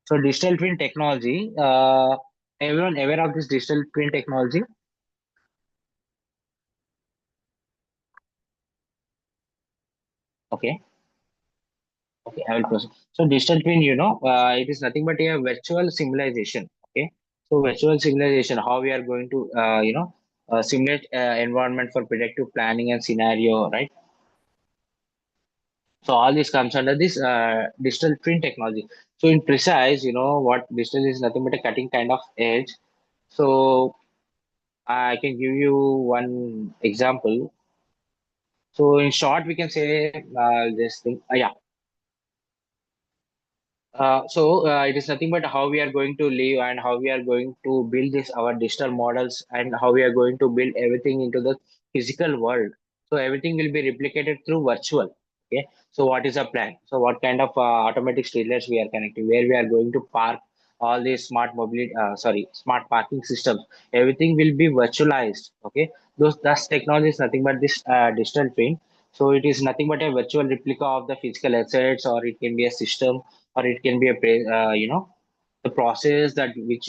So digital twin technology, everyone aware of this digital twin technology? Okay, okay, I will proceed. So digital twin, it is nothing but a virtual simulation. Okay, so virtual simulation, how we are going to, simulate environment for predictive planning and scenario, right? So all this comes under this digital twin technology. So in precise, what digital is nothing but a cutting kind of edge. So I can give you one example. So in short, we can say this thing. Yeah. It is nothing but how we are going to live and how we are going to build this our digital models and how we are going to build everything into the physical world. So everything will be replicated through virtual. Okay. So what is our plan? So what kind of automatic streetlights we are connecting? Where we are going to park all these smart mobility? Smart parking systems. Everything will be virtualized. Okay. Thus technology is nothing but this digital twin. So it is nothing but a virtual replica of the physical assets, or it can be a system, or it can be the process that which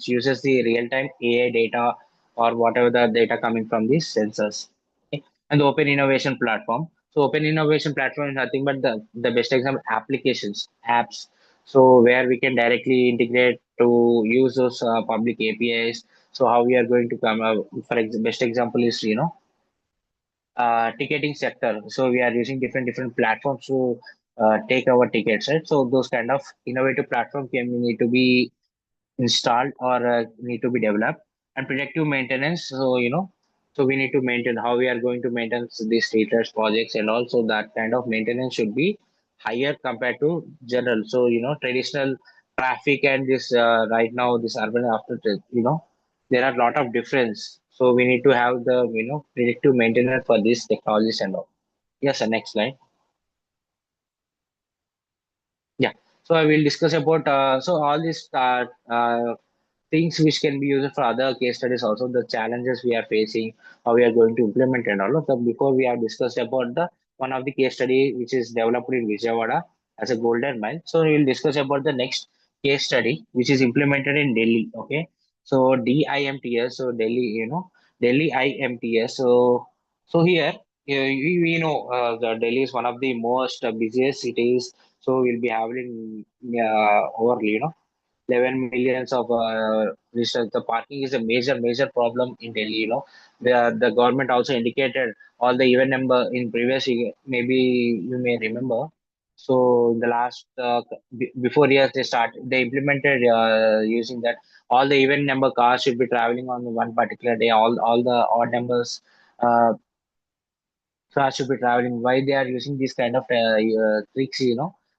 uses the real-time AI data or whatever the data coming from these sensors. Okay? And the open innovation platform. So open innovation platform is nothing but the best example applications, apps. So where we can directly integrate to use those public APIs. So how we are going to come best example is ticketing sector. So we are using different platforms to take our tickets, right? So those kind of innovative platform can need to be installed or need to be developed. And predictive maintenance. So so we need to maintain how we are going to maintain these status projects, and also that kind of maintenance should be higher compared to general. So traditional traffic and this right now this urban after there are a lot of difference. So we need to have the predictive maintenance for these technologies and all. Yes, sir. Next slide. Yeah. So I will discuss about so all these things which can be used for other case studies, also the challenges we are facing, how we are going to implement and all of that. Before we have discussed about the one of the case study which is developed in Vijayawada as a golden mile. So we will discuss about the next case study which is implemented in Delhi. Okay. So DIMTS, so Delhi, Delhi IMTS. So here we know the Delhi is one of the most busiest cities. So we'll be having over 11 millions of visitors. The parking is a major problem in Delhi. The government also indicated all the event number in previous year. Maybe you may remember. So the last before years they implemented using that all the event number cars should be traveling on one particular day. All the odd numbers. Cars should be traveling. Why they are using these kind of tricks,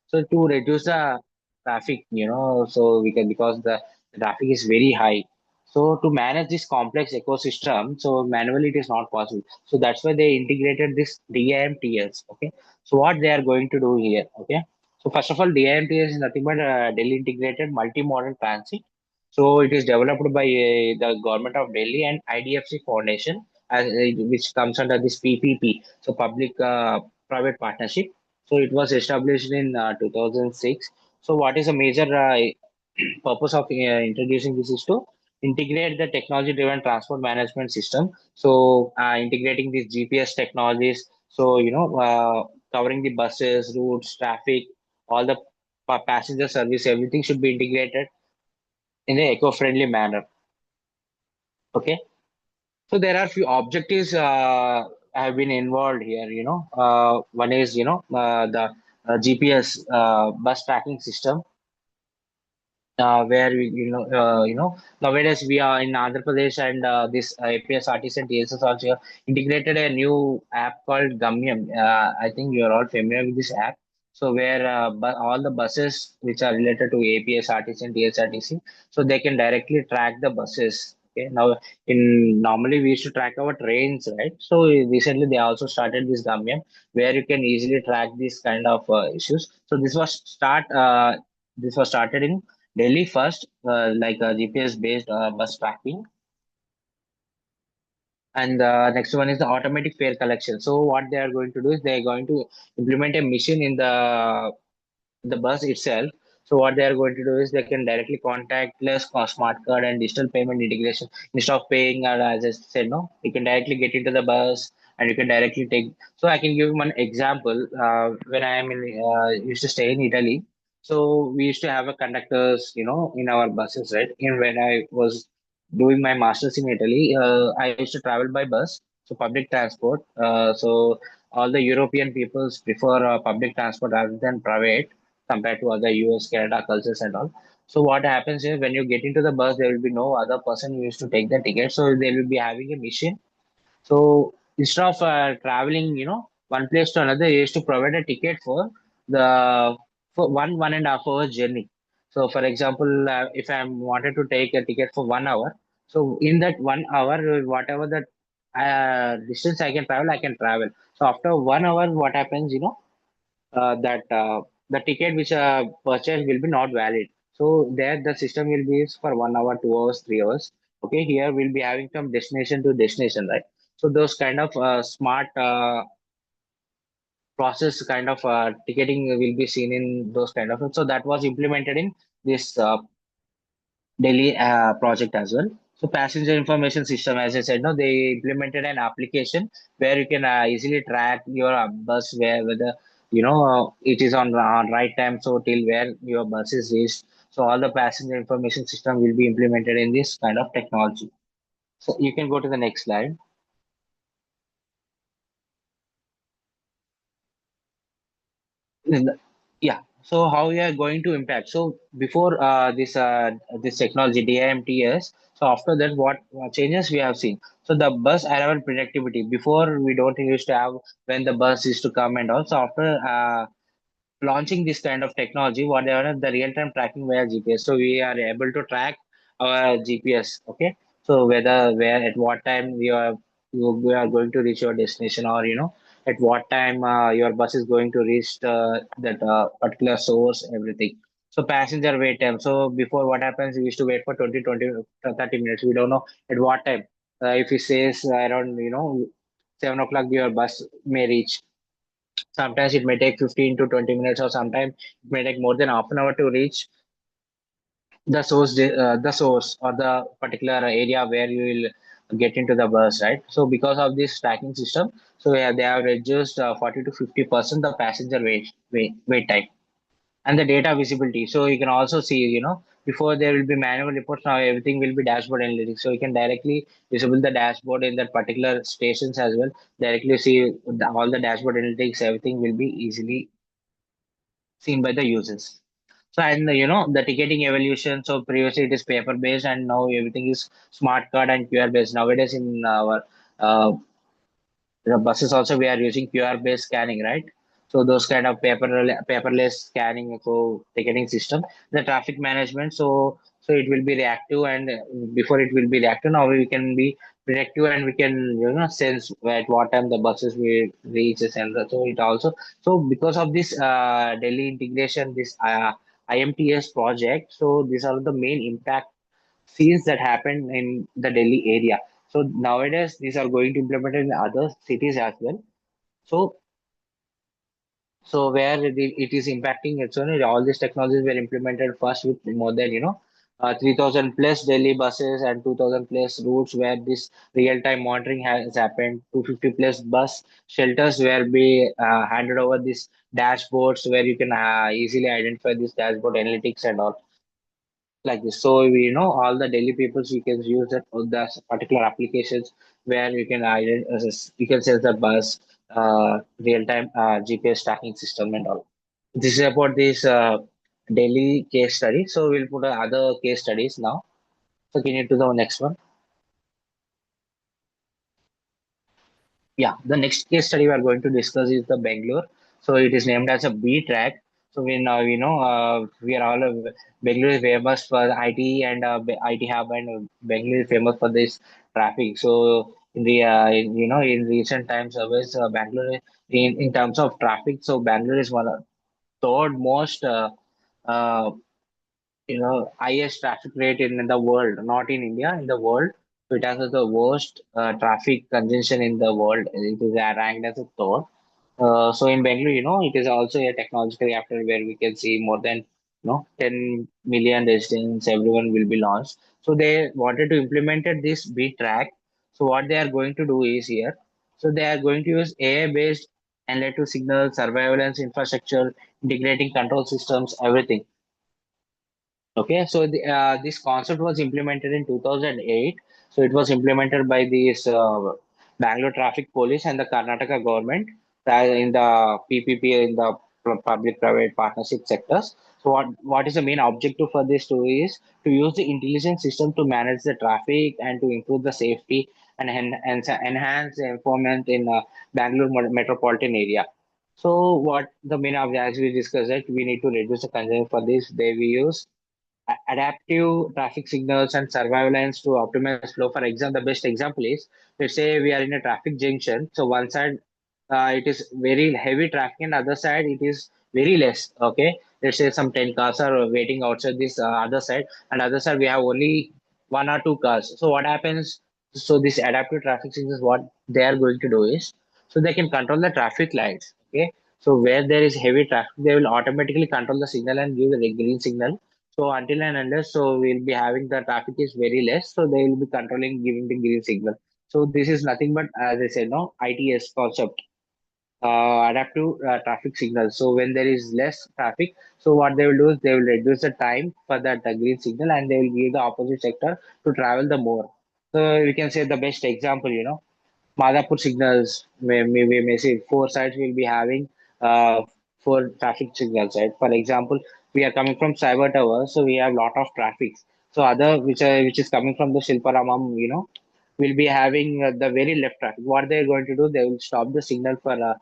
So to reduce the traffic, so we can because the traffic is very high. So to manage this complex ecosystem, so manually it is not possible. So that's why they integrated this DIMTS. Okay. So what they are going to do here? Okay. So first of all, DIMTS is nothing but Delhi Integrated Multimodal Transit. So it is developed by the government of Delhi and IDFC Foundation, which comes under this PPP, so public private partnership. So it was established in 2006. So what is a major purpose of introducing this is to integrate the technology driven transport management system. So integrating these GPS technologies. So covering the buses, routes, traffic, all the passenger service, everything should be integrated in an eco-friendly manner. Okay. So there are few objectives have been involved here. One is the GPS bus tracking system, where nowadays we are in Andhra Pradesh, and this APS artists and TSS also integrated a new app called Gamyam. I think you are all familiar with this app. So where all the buses which are related to APS artists and TSRTC, so they can directly track the buses. Okay, now in normally we used to track our trains, right? So recently they also started this Gamyam where you can easily track these kind of issues. So this was started in Delhi first, like a GPS based bus tracking. And the next one is the automatic fare collection. So what they are going to do is they are going to implement a machine in the bus itself. So what they are going to do is they can directly contactless smart card and digital payment integration instead of paying. As I said, no, you can directly get into the bus and you can directly take. So I can give you one example. When I am used to stay in Italy, so we used to have a conductors, in our buses, right? And when I was doing my masters in Italy, I used to travel by bus, so public transport. So all the European peoples prefer public transport rather than private compared to other US, Canada cultures and all. So what happens is when you get into the bus, there will be no other person who used to take the ticket. So they will be having a mission. So instead of traveling, one place to another, you used to provide a ticket the for 1.5 hours journey. So for example, if I wanted to take a ticket for 1 hour, so in that 1 hour, whatever that distance I can travel, I can travel. So after 1 hour, what happens, that the ticket which purchased will be not valid. So there the system will be for 1 hour, 2 hours, 3 hours. Okay, here we'll be having from destination to destination, right? So those kind of smart process kind of ticketing will be seen in those kind of. So that was implemented in this Delhi project as well. So passenger information system, as I said, no, they implemented an application where you can easily track your bus whether it is on right time, so till where your bus is reached. So all the passenger information system will be implemented in this kind of technology. So you can go to the next slide. Yeah. So how we are going to impact? So before this technology DIMTS, so after that, what changes we have seen? So the bus arrival predictability. Before we don't used to have when the bus is to come and also after launching this kind of technology, whatever the real-time tracking via GPS. So we are able to track our GPS. Okay. So where at what time we are going to reach your destination, or at what time your bus is going to reach that particular source, everything. So passenger wait time. So before what happens, we used to wait for 30 minutes. We don't know at what time. If it says around 7 o'clock, your bus may reach. Sometimes it may take 15 to 20 minutes, or sometimes it may take more than half an hour to reach the source or the particular area where you will get into the bus, right? So because of this tracking system, so yeah, they have reduced 40 to 50% the passenger wait time and the data visibility. So you can also see, before there will be manual reports, now everything will be dashboard analytics. So you can directly visible the dashboard in that particular stations as well. Directly see all the dashboard analytics, everything will be easily seen by the users. So and the ticketing evolution. So previously it is paper based, and now everything is smart card and QR based. Nowadays in our uh, the buses also we are using QR based scanning, right? So those kind of paperless scanning, so ticketing system, the traffic management. So it will be reactive, and before it will be reactive, now we can be predictive, and we can sense at what time the buses will reach, and so it also. So because of this Delhi integration, this IMTS project, so these are the main impact scenes that happen in the Delhi area. So nowadays, these are going to implement in other cities as well. So, so where it is impacting, it's only all these technologies were implemented first with more than 3,000 plus Delhi buses and 2,000 plus routes where this real-time monitoring has happened. 250 plus bus shelters where be handed over these dashboards where you can easily identify this dashboard analytics and all like this. So we know all the daily peoples we can use that for the particular applications where you can you can sense the bus, real time GPS tracking system and all. This is about this daily case study. So we'll put other case studies now. So can you do the next one? Yeah, the next case study we are going to discuss is the Bangalore. So it is named as a B track. So we know we are all Bangalore is famous for IT and IT hub, and Bangalore is famous for this traffic. So in the in recent times, always Bangalore in terms of traffic. So Bangalore is one of third most uh, highest traffic rate in the world, not in India, in the world. So it has the worst traffic congestion in the world. It is ranked as a third. So in Bangalore, it is also a technological capital where we can see more than 10 million residents. Everyone will be launched. So they wanted to implement this B track. So what they are going to do is here. So they are going to use AI based analytic signal surveillance infrastructure, integrating control systems, everything. Okay, so this concept was implemented in 2008. So it was implemented by this Bangalore Traffic Police and the Karnataka government in the PPP in the public-private partnership sectors. So what is the main objective for this tool is to use the intelligence system to manage the traffic and to improve the safety and enhance the enforcement in Bangalore metropolitan area. So what the main objective, as we discussed, that we need to reduce the congestion for this. They we use adaptive traffic signals and surveillance to optimize flow. For example, the best example is, let's say we are in a traffic junction. So one side it is very heavy traffic, and other side it is very less. Okay, let's say some 10 cars are waiting outside this other side, and other side we have only one or two cars. So what happens? So this adaptive traffic signals, what they are going to do is, so they can control the traffic lights. Okay, so where there is heavy traffic, they will automatically control the signal and give the green signal. So until and unless, so we'll be having the traffic is very less, so they will be controlling, giving the green signal. So this is nothing but, as I said, no ITS concept, adaptive traffic signal. So when there is less traffic, so what they will do is they will reduce the time for that green signal, and they will give the opposite sector to travel the more. So we can say the best example, Madhapur signals, we may say four sides will be having four traffic signals, right? For example, we are coming from Cyber Tower, so we have lot of traffic. So other which is coming from the Shilparamam, will be having the very left traffic. What they're going to do, they will stop the signal for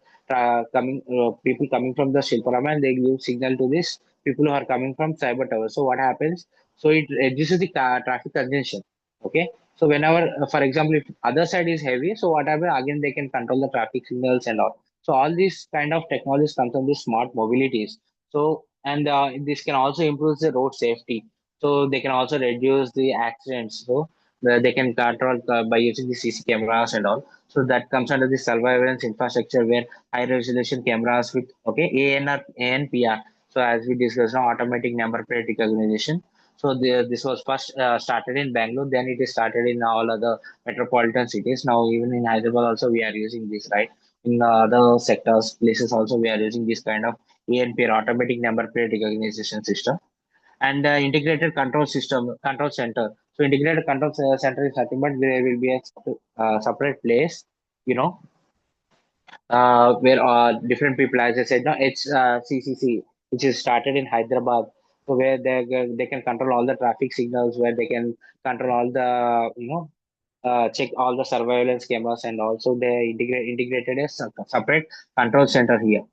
coming people coming from the Shilparamam, and they give signal to this people who are coming from Cyber Tower. So what happens? So it reduces the traffic congestion. Okay, so whenever, for example, if other side is heavy, so whatever, again they can control the traffic signals and all. So all these kind of technologies comes from the smart mobilities. So and this can also improve the road safety. So they can also reduce the accidents. So they can control by using the CC cameras and all. So that comes under the surveillance infrastructure where high resolution cameras with ANR, ANPR. So as we discussed now, automatic number plate recognition. So this was first started in Bangalore, then it is started in all other metropolitan cities. Now even in Hyderabad also we are using this, right? In other sectors, places also we are using this kind of ANPR, automatic number plate recognition system, and integrated control system, control center. So integrated control center is nothing but there will be a separate place, you know, where different people, as I said, no, it's CCC, which is started in Hyderabad. So where they can control all the traffic signals, where they can control all the, check all the surveillance cameras, and also they integrated a separate control center here.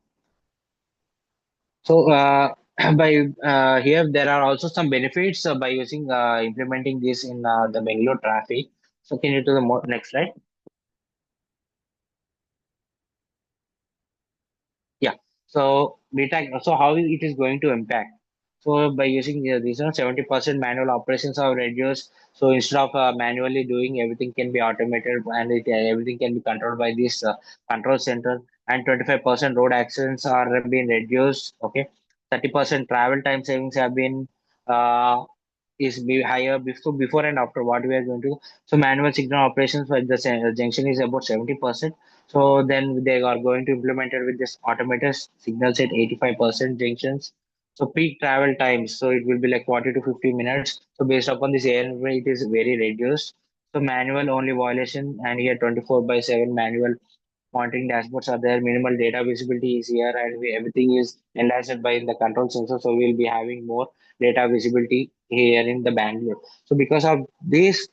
So by here there are also some benefits by using implementing this in the Bangalore traffic. So can you do the next slide? Yeah. So data. So how it is going to impact? So by using these, 70% manual operations are reduced. So instead of manually doing, everything can be automated, and everything can be controlled by this control center. And 25% road accidents are being reduced. Okay. 30% travel time savings have been uh, higher before and after what we are going to. So manual signal operations for the junction is about 70%. So then they are going to implement it with this automated signals at 85% junctions. So peak travel times, so it will be like 40 to 50 minutes. So based upon this air, it is very reduced. So manual only violation, and here 24 by 7 manual monitoring dashboards are there. Minimal data visibility is here, and everything is enhanced by the control sensor. So we'll be having more data visibility here in the Bangalore. So because of these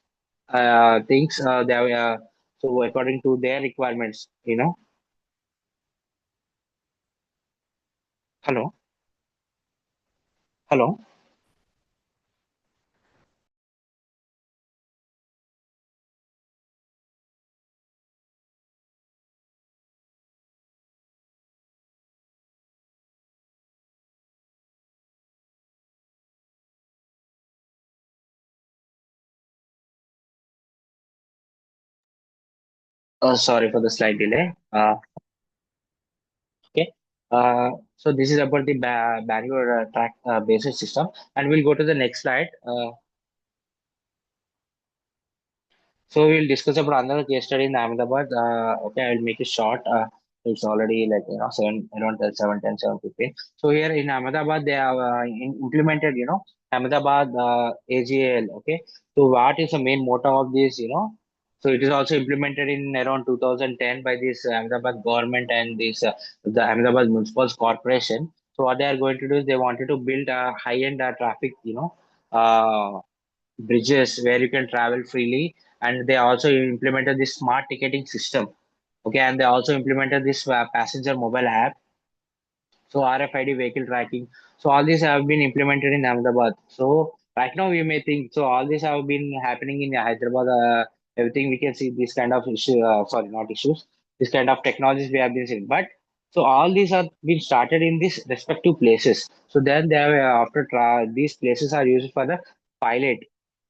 things, so according to their requirements, hello, hello. Sorry for the slight delay. Okay. So this is about the Bangalore track basis system, and we'll go to the next slide. So we'll discuss about another case study in Ahmedabad. Okay, I'll make it short. It's already like around 7:10, 7:15. So here in Ahmedabad, they have implemented Ahmedabad AGL. Okay, so what is the main motto of this? So it is also implemented in around 2010 by this Ahmedabad government and this the Ahmedabad Municipal Corporation. So what they are going to do is they wanted to build a high-end traffic, uh, bridges where you can travel freely, and they also implemented this smart ticketing system. Okay, and they also implemented this passenger mobile app, so RFID vehicle tracking. So all these have been implemented in Ahmedabad. So right now we may think so all these have been happening in Hyderabad. Everything we can see this kind of issue. Sorry, not issues. This kind of technologies we have been seeing, but so all these are been started in these respective places. So then they have, these places are used for the pilot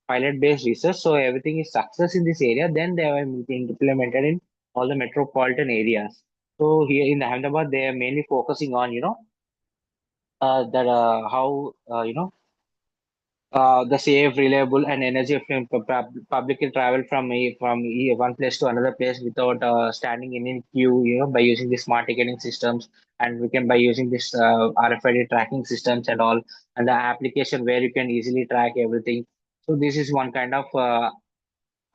pilot based research. So everything is success in this area. Then they have been implemented in all the metropolitan areas. So here in Ahmedabad, they are mainly focusing on that how the safe, reliable, and energy efficient public can travel from one place to another place without standing in a queue. By using the smart ticketing systems, and we can by using this RFID tracking systems and all, and the application where you can easily track everything. So this is one kind of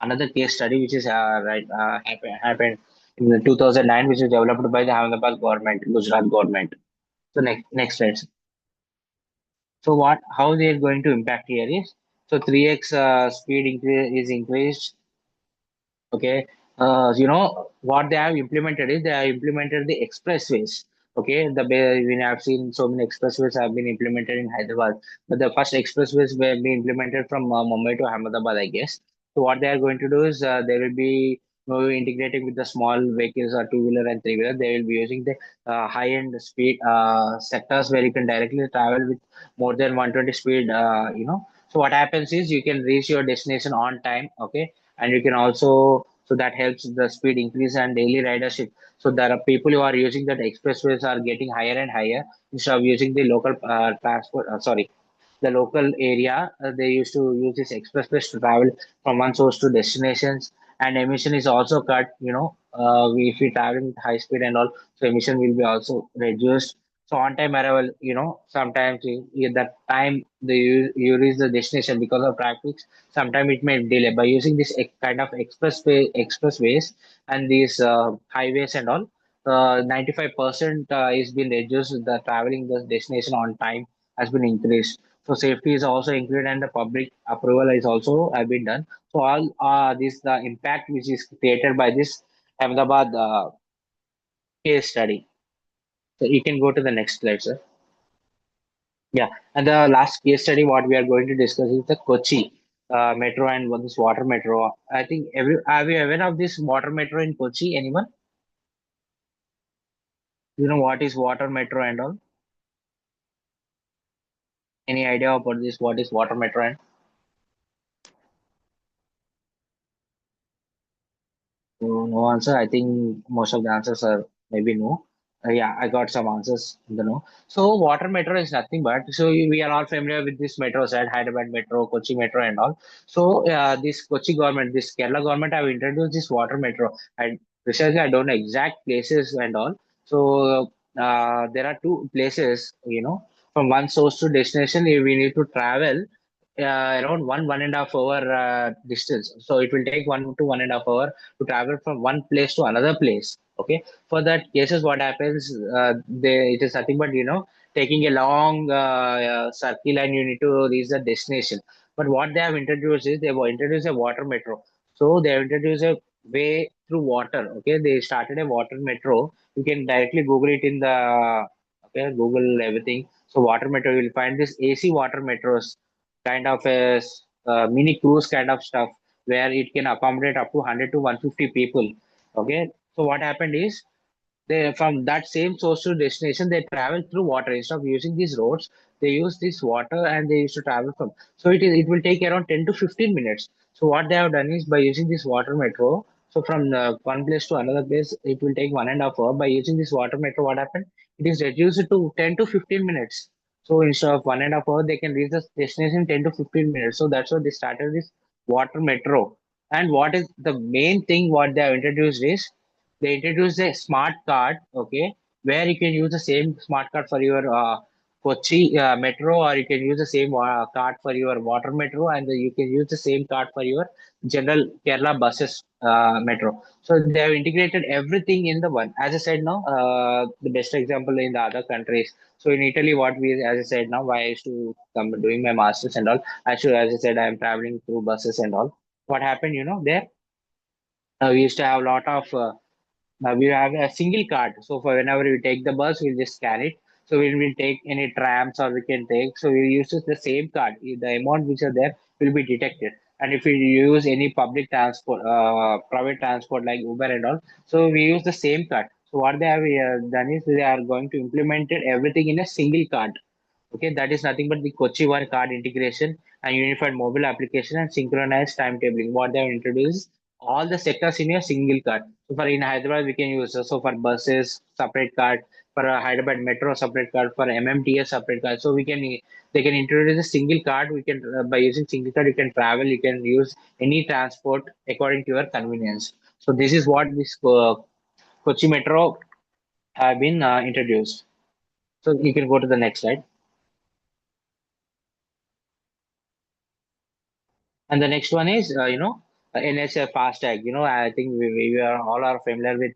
another case study which is happened in the 2009, which is developed by the Ahmedabad government, Gujarat government. So next slide. So how they are going to impact here is, so 3x speed increase is increased. Okay. What they have implemented is they have implemented the expressways. Okay, we have seen so many expressways have been implemented in Hyderabad, but the first expressways were being implemented from Mumbai to Ahmedabad, I guess. So what they are going to do is they will be integrating with the small vehicles or two-wheeler and three-wheeler. They will be using the high-end speed sectors where you can directly travel with more than 120 speed. So what happens is you can reach your destination on time. Okay, and you can also, so that helps the speed increase and daily ridership. So there are people who are using that expressways are getting higher and higher instead of using the local transport. Sorry, the local area. They used to use this expressways to travel from one source to destinations, and emission is also cut. If we travel with high speed and all, so emission will be also reduced. So on time arrival, sometimes the time you reach the destination because of traffic, sometimes it may delay. By using this kind of expressways and these highways and all, 95% is been reduced. The traveling the destination on time has been increased. So safety is also included, and the public approval is also have been done. So all this the impact which is created by this Ahmedabad case study. So you can go to the next slide, sir. Yeah, and the last case study what we are going to discuss is the Kochi metro and what this water metro. I think are we aware of this water metro in Kochi? Anyone? You know what is water metro and all? Any idea about this? What is water metro and? No answer. I think most of the answers are maybe no. Yeah, I got some answers. So water metro is nothing but we are all familiar with this metros, right? Hyderabad metro, Kochi metro, and all. So this Kochi government, this Kerala government have introduced this water metro. And precisely, I don't know exact places and all. So there are two places. From one source to destination, we need to travel around 1.5 hour distance. So it will take 1 to 1.5 hour to travel from one place to another place. Okay, for that cases, what happens? It is nothing but taking a long circle, and you need to reach the destination. But what they have introduced is they have introduced a water metro. So they have introduced a way through water. Okay, they started a water metro. You can directly Google it in the Google everything. So water metro, you will find this AC water metros, kind of a mini cruise kind of stuff, where it can accommodate up to 100 to 150 people. Okay, so what happened is they from that same source to destination they travel through water instead of using these roads. They use this water and they used to travel from. So it will take around 10 to 15 minutes. So what they have done is by using this water metro. So from one place to another place, it will take 1.5 hour. By using this water metro, what happened? It is reduced to 10 to 15 minutes. So instead of 1.5 hour, they can reach the destination in 10 to 15 minutes. So that's why they started this water metro. And what is the main thing what they have introduced is they introduced a smart card, okay, where you can use the same smart card for your Kochi metro, or you can use the same card for your water metro, and you can use the same card for your general Kerala buses metro. So they have integrated everything in the one. As I said, now the best example in the other countries. So in Italy, what we, as I said, now why I used to come doing my masters and all. Actually, as I said, I am traveling through buses and all. What happened, there we used to have a lot of we have a single card. So for whenever we take the bus, we'll just scan it. So when we take any trams or we can take, so we use the same card. The amount which are there will be detected. And if we use any public transport, private transport like Uber and all, so we use the same card. So what they have done is they are going to implement it everything in a single card. Okay, that is nothing but the Kochi One card integration and unified mobile application and synchronized timetabling. What they have introduced all the sectors in a single card. So for in Hyderabad, we can use so for buses separate card, for a Hyderabad Metro separate card, for MMTS separate card. So they can introduce a single card. We can by using single card you can travel. You can use any transport according to your convenience. So this is what this Kochi Metro have been introduced. So you can go to the next slide. And the next one is, NHA FASTag. I think we are all are familiar with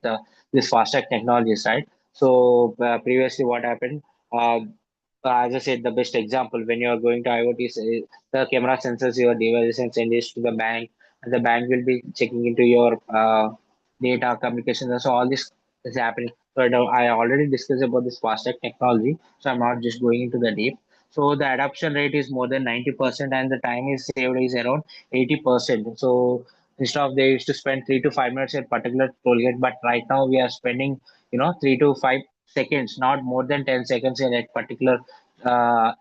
this FASTag technologies, right? So previously, what happened? As I said, the best example when you are going to IoT, the camera sensors your devices and send it to the bank, and the bank will be checking into your data communication. So all this is happening. So I already discussed about this FASTag technology, so I'm not just going into the deep. So the adoption rate is more than 90%, and the time is saved is around 80%. So instead of they used to spend 3 to 5 minutes at particular toll gate, but right now we are spending 3 to 5 seconds, not more than 10 seconds in a particular uh,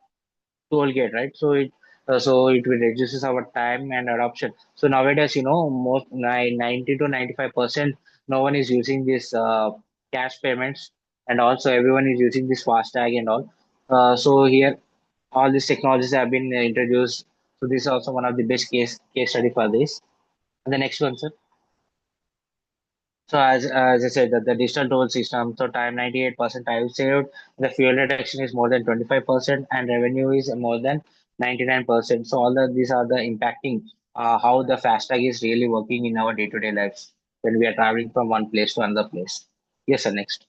toll gate, right? So it will reduces our time and adoption. So nowadays, most 90 to 95%, no one is using this cash payments, and also everyone is using this FASTag and all. So here, all these technologies have been introduced. So this is also one of the best case study for this. And the next one, sir. So as I said, that the digital toll system, so time 98% time saved, the fuel reduction is more than 25%, and revenue is more than 99%. So these are the impacting how the FASTag is really working in our day-to-day lives when we are traveling from one place to another place. Yes, sir. Next.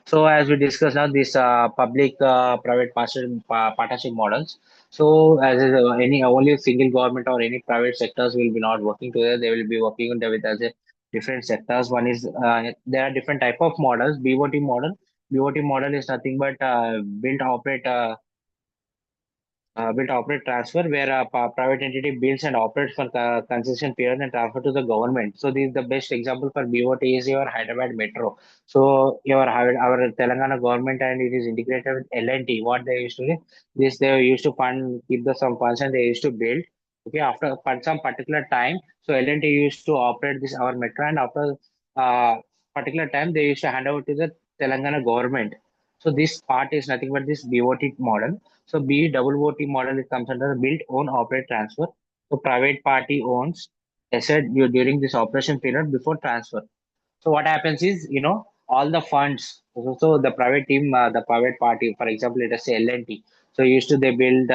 So as we discussed now, this public-private partnership models. So as any only single government or any private sectors will be not working together. They will be working with as a different sectors. One is there are different type of models. BOT model. BOT model is nothing but built operate transfer, where a private entity builds and operates for concession period and transfer to the government. So this is the best example for BOT is your Hyderabad Metro. So our Telangana government, and it is integrated with L&T. What they used to do, this they used to keep the some funds, and they used to build. Okay, after for some particular time, so L&T used to operate this our metro, and after uh, particular time they used to hand over to the Telangana government. So this part is nothing but this BOT model. So BOT model, it comes under the build, own, operate, transfer. So private party owns asset during this operation period before transfer. So what happens is, all the funds. So the private team, the private party, for example, let us say L&T. So used to they build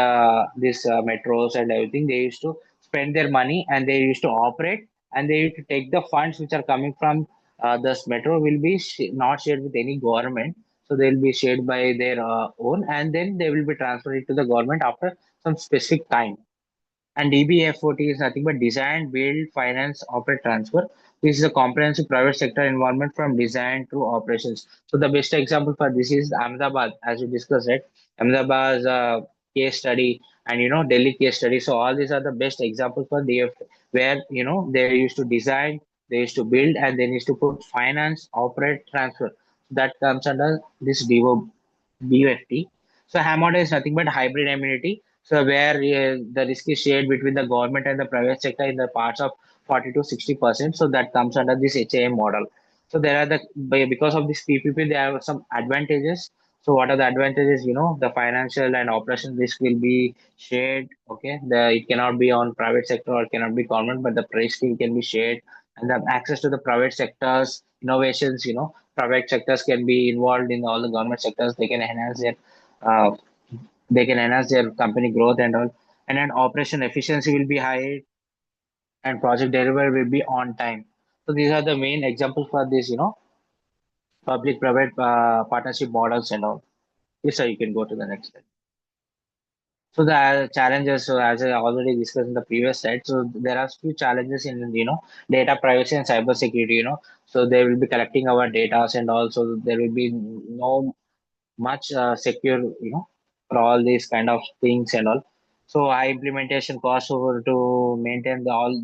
this metros and everything. They used to spend their money and they used to operate, and they used to take the funds which are coming from this metro will be not shared with any government. So they will be shared by their own, and then they will be transferred to the government after some specific time. And DBFOT is nothing but design, build, finance, operate, transfer. This is a comprehensive private sector involvement from design to operations. So the best example for this is Ahmedabad, as we discussed, right? Ahmedabad's case study and Delhi case study. So all these are the best examples for DF, where they used to design, they used to build, and they used to put finance, operate, transfer. That comes under this BFT. So HAMOD is nothing but hybrid immunity. So where the risk is shared between the government and the private sector in the parts of 40 to 60%. So that comes under this HAM model. So there are because of this PPP, there are some advantages. So what are the advantages? The financial and operation risk will be shared. Okay, it cannot be on private sector or cannot be government, but the price still can be shared, and the access to the private sectors innovations. Private sectors can be involved in all the government sectors. Uh, they can enhance their company growth and all. And then operation efficiency will be high, and project delivery will be on time. So these are the main examples for this, public-private partnership models and all. Yes, sir, you can go to the next slide. So the challenges, so as I already discussed in the previous slide, so there are few challenges in data privacy and cyber security. So they will be collecting our data, and also there will be no much secure, for all these kind of things and all. So high implementation costs over to maintain the all,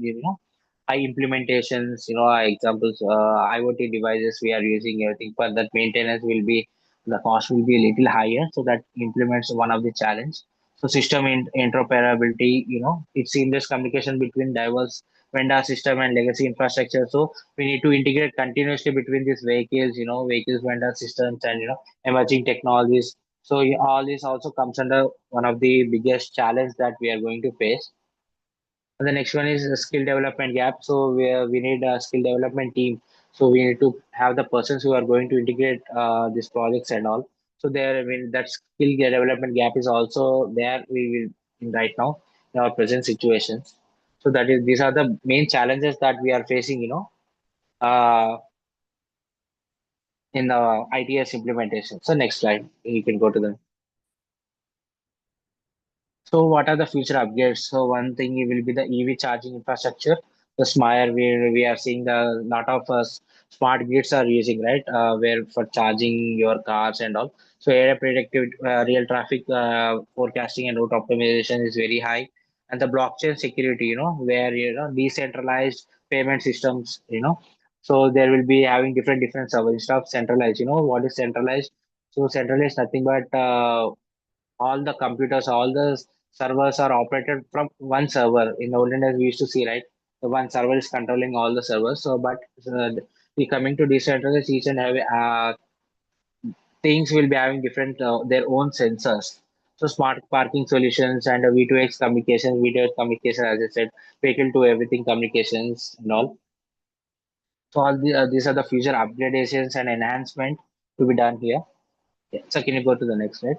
high implementations, examples, IoT devices we are using everything, but that maintenance will be, the cost will be a little higher. So that implements one of the challenge. So system interoperability, it's seamless communication between diverse vendor system and legacy infrastructure. So we need to integrate continuously between these vehicles, vehicles, vendor systems, and emerging technologies. So all this also comes under one of the biggest challenge that we are going to face. And the next one is a skill development gap. So we need a skill development team. So we need to have the persons who are going to integrate these projects and all. So there, I mean, that skill development gap is also there. We will in right now in our present situations. So that is, these are the main challenges that we are facing. Uh, in the ITS implementation. So next slide, you can go to the. So what are the future upgrades? So one thing will be the EV charging infrastructure. The smart we are seeing the lot of smart grids are using, right, where for charging your cars and all. So area predictive, real traffic forecasting and route optimization is very high, and the blockchain security, where decentralized payment systems, so there will be having different servers instead of centralized. What is centralized? So centralized nothing but all the computers, all the servers are operated from one server. In the olden days, we used to see, right, the one server is controlling all the servers. So, but we coming to decentralized, each and every things will be having different their own sensors. So, smart parking solutions and V2X communication, V2X communication, as I said, vehicle to everything communications and all. So, all these are the future upgradations and enhancement to be done here. Yeah. So, can you go to the next slide?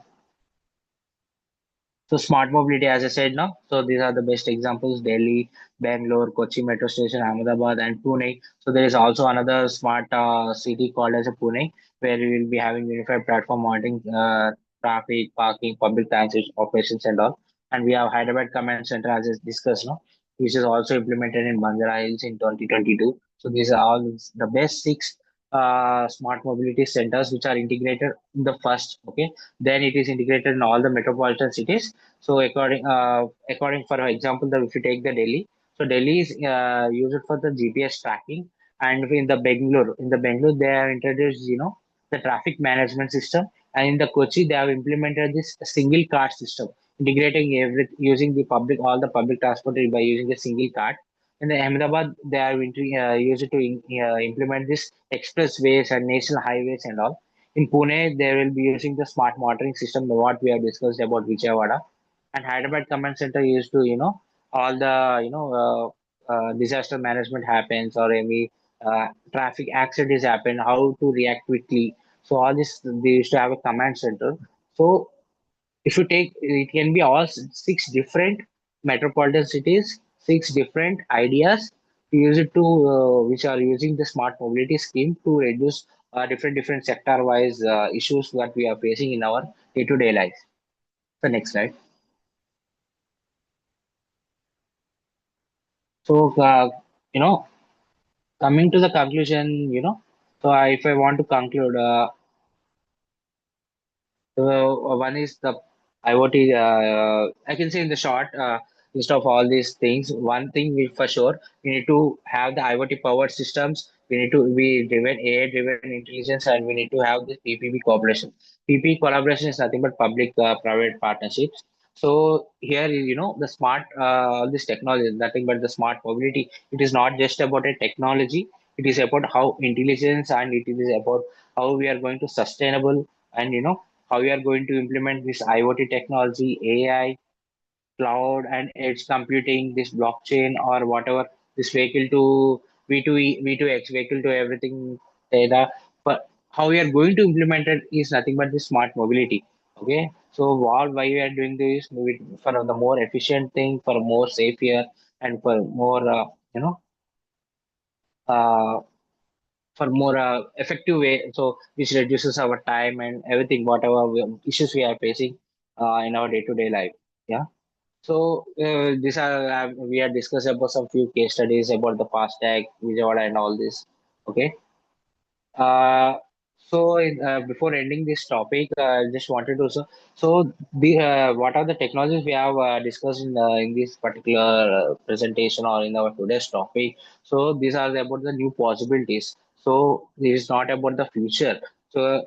So smart mobility, as I said now, so these are the best examples: Delhi, Bangalore, Kochi Metro Station, Ahmedabad, and Pune. So there is also another smart city called as a Pune, where we will be having unified platform monitoring traffic, parking, public transit operations, and all. And we have Hyderabad Command Center, as is discussed now, which is also implemented in Banjara Hills in 2022. So these are all the best six smart mobility centers which are integrated in the first. Okay, then it is integrated in all the metropolitan cities. So according for example, if you take the Delhi, so Delhi is used for the GPS tracking, and in the Bangalore they have introduced the traffic management system, and in the Kochi they have implemented this single card system, integrating every using the public all the public transport by using a single card. In the Ahmedabad, they are used to implement this expressways and national highways and all. In Pune, they will be using the smart monitoring system, what we have discussed about Vijayawada. And Hyderabad Command Center used to, all the, disaster management happens or any traffic accidents happen, how to react quickly. So all this, they used to have a command center. So if you take, it can be all six different metropolitan cities, six different ideas to use it to, which are using the smart mobility scheme to reduce different sector wise issues that we are facing in our day-to-day life. The next slide. So, you know, coming to the conclusion, so if I want to conclude, so one is the IoT. I can say in the short list of all these things, one thing we for sure we need to have the IoT powered systems. We need to be driven AI driven intelligence, and we need to have this PPP cooperation. PPP collaboration is nothing but public private partnerships. So here, the smart this technology is nothing but the smart mobility. It is not just about a technology. It is about how intelligence, and it is about how we are going to sustainable, and how we are going to implement this IoT technology, AI, cloud, and edge computing, this blockchain or whatever, this vehicle to V2E, V2X, vehicle to everything data. But how we are going to implement it is nothing but the smart mobility. Okay. So why we are doing this for the more efficient thing, for more safer, and for more, uh, for more effective way, so which reduces our time and everything whatever issues we are facing in our day-to-day life. Yeah. So these are we are discussed about some few case studies about the FASTag, Vijayawada, and all this. Okay. uh, Before ending this topic, I just wanted to the what are the technologies we have discussed in this particular presentation or in our today's topic. So these are about the new possibilities. So this is not about the future. So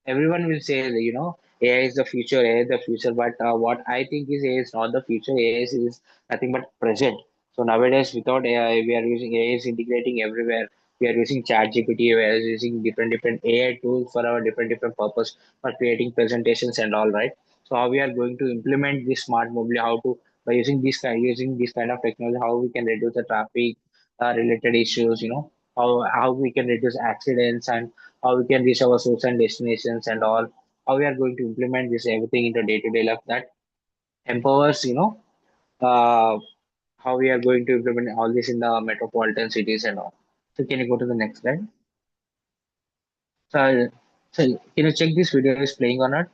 everyone will say that, AI is the future, AI is the future. But what I think is AI is not the future. AI is nothing but present. So nowadays, without AI, we are using AI is integrating everywhere. We are using ChatGPT. We are using different AI tools for our different purpose for creating presentations and all, right. So how we are going to implement this smart mobility? How to by using this kind of technology? How we can reduce the traffic related issues? How we can reduce accidents, and how we can reach our source and destinations and all. How we are going to implement this everything into day-to-day life that empowers, uh, how we are going to implement all this in the metropolitan cities and all. So can you go to the next slide? So, so can you check this video is playing or not?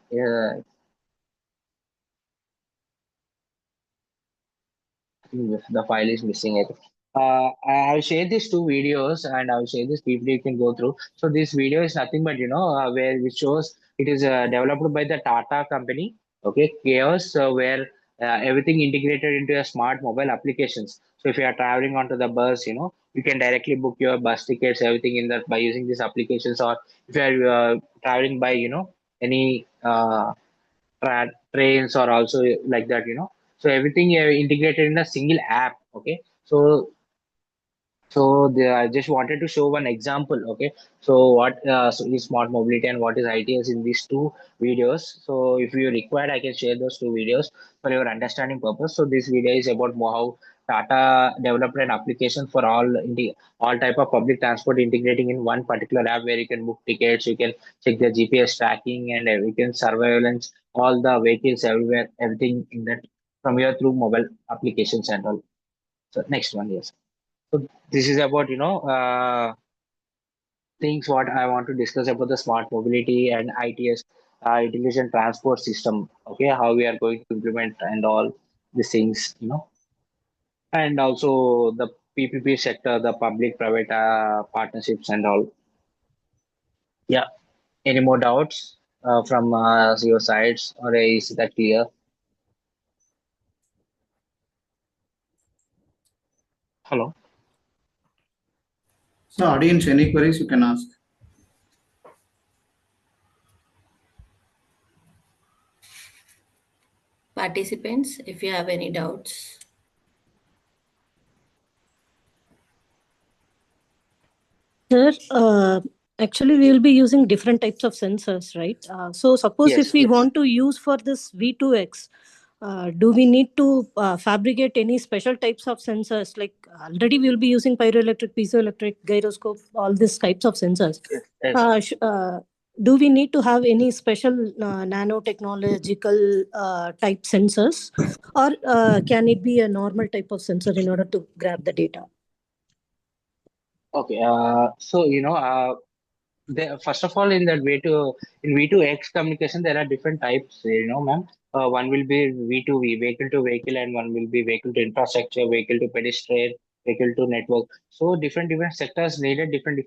The file is missing it. I'll share these two videos and I'll share this people you can go through. So this video is nothing but where which shows it is developed by the Tata company. Okay, Chaos, where everything integrated into a smart mobile applications. So if you are traveling onto the bus, you can directly book your bus tickets, everything in that by using these applications. Or if you are traveling by any trains or also like that, so everything integrated in a single app. Okay. I just wanted to show one example. Okay, so what is smart mobility and what is ITS in these two videos. So if you required, I can share those two videos for your understanding purpose. So this video is about how Tata developed an application for all type of public transport integrating in one particular app where you can book tickets, you can check the GPS tracking, and you can surveillance all the vehicles everywhere, everything in that from here through mobile applications and all. So next one, yes. So this is about things what I want to discuss about the smart mobility and ITS, intelligent transport system. Okay, how we are going to implement and all these things, and also the PPP sector, the public-private partnerships and all. Yeah. Any more doubts from your sides, or is that clear? Hello.
So, audience, any queries you can ask.
Participants, if you have any doubts.
Sir, actually, we will be using different types of sensors, right? So, suppose if
Yes.
we want to use for this V2X, do we need to fabricate any special types of sensors? Like already we will be using pyroelectric, piezoelectric, gyroscope, all these types of sensors.
Yes. Yes.
Do we need to have any special nanotechnological type sensors, or can it be a normal type of sensor in order to grab the data?
Okay. So first of all, in that way to in V2X communication, there are different types, ma'am. One will be V2V, vehicle to vehicle, and one will be vehicle to infrastructure, vehicle to pedestrian, vehicle to network. So different sectors needed different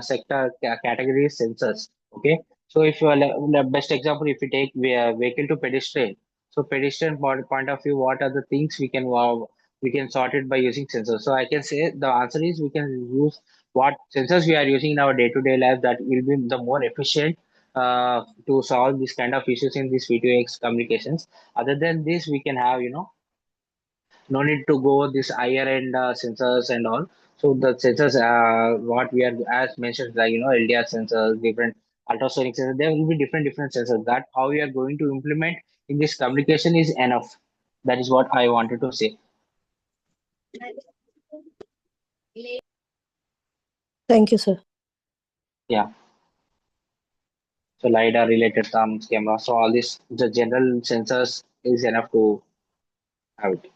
sector categories sensors. Okay. So if you are the best example, if you take vehicle to pedestrian, so pedestrian point of view, what are the things we can sort it by using sensors. So I can say the answer is we can use what sensors we are using in our day-to-day life that will be the more efficient to solve this kind of issues in these V2X communications. Other than this, we can have, no need to go this higher end sensors and all. So the sensors, what we are, as mentioned, like, LDR sensors, different ultrasonic sensors, there will be different sensors. That how we are going to implement in this communication is enough. That is what I wanted to say.
Thank you, sir.
Yeah. So LiDAR related terms, camera. So all this, the general sensors is enough to have it.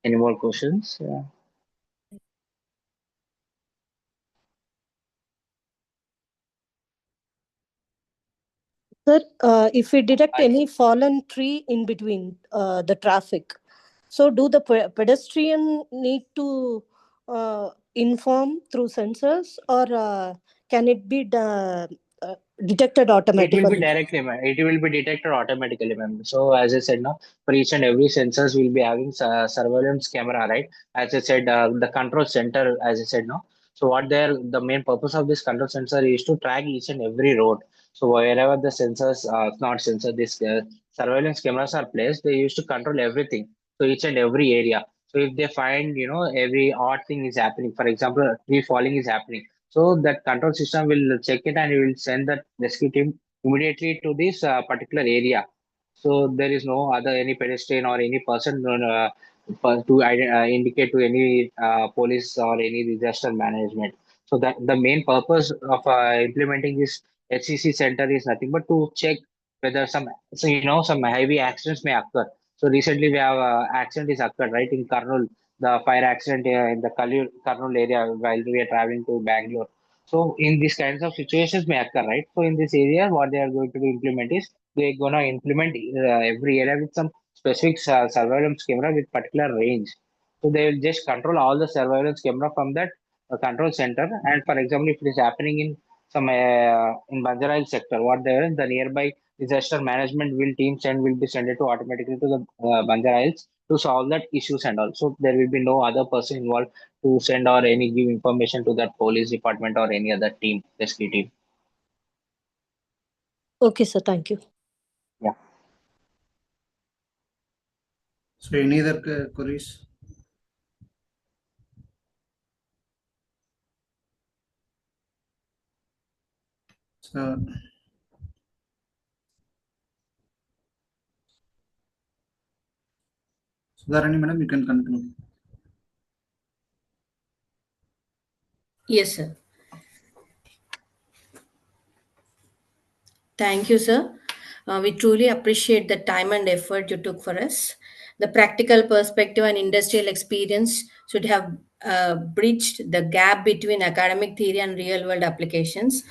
Any more questions? Yeah.
Sir, if we detect
I,
any fallen tree in between the traffic, so do the pedestrian need to inform through sensors, or can it be detected
it will be
automatically?
directly, it will be detected automatically, ma'am. So as I said, now for each and every sensors will be having surveillance camera, right? As I said, the control center, as I said, no. So what the main purpose of this control sensor is to track each and every road. So wherever the sensors, not sensor, this surveillance cameras are placed, they used to control everything. So each and every area. So if they find, every odd thing is happening, for example, a tree falling is happening. So that control system will check it and it will send the rescue team immediately to this particular area. So there is no other any pedestrian or any person to indicate to any police or any disaster management. So that the main purpose of implementing this HCC center is nothing but to check whether some heavy accidents may occur. So recently we have accident is occurred right in Karnool, the fire accident in the Karnool area while we are traveling to Bangalore. So in these kinds of situations may occur, right? So in this area, what they are going to do implement is they're gonna implement every area with some specific surveillance camera with particular range. So they will just control all the surveillance camera from that control center. And for example, if it is happening in some in Banjaral sector, what there is the nearby disaster management will teams and will be sent it to automatically to the Banjarals to solve that issues and all. So there will be no other person involved to send or any give information to that police department or any other team, rescue team.
Okay, sir. Thank you.
Yeah.
So any other queries? So Sudharani madam, you can conclude.
Yes, sir. Thank you, sir. We truly appreciate the time and effort you took for us. The practical perspective and industrial experience should have bridged the gap between academic theory and real world applications.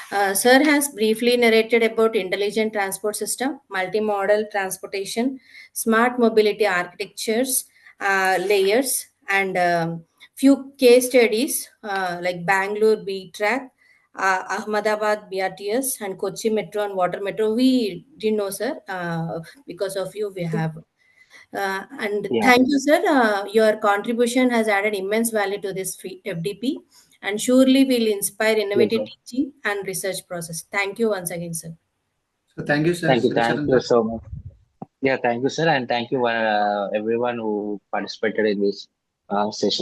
Sir has briefly narrated about intelligent transport system, multimodal transportation, smart mobility architectures, layers, and few case studies like Bangalore B track, Ahmedabad BRTS, and Kochi Metro and Water Metro. We didn't know, sir. Because of you, we have. And
Yeah.
thank you, sir. Your contribution has added immense value to this FDP and surely will inspire
Yes,
innovative
sir.
teaching and research process. Thank you once again, sir.
So thank you, sir,
Thank
Sricharan.
you so much. Yeah, thank you, sir, and thank you everyone who participated in this session.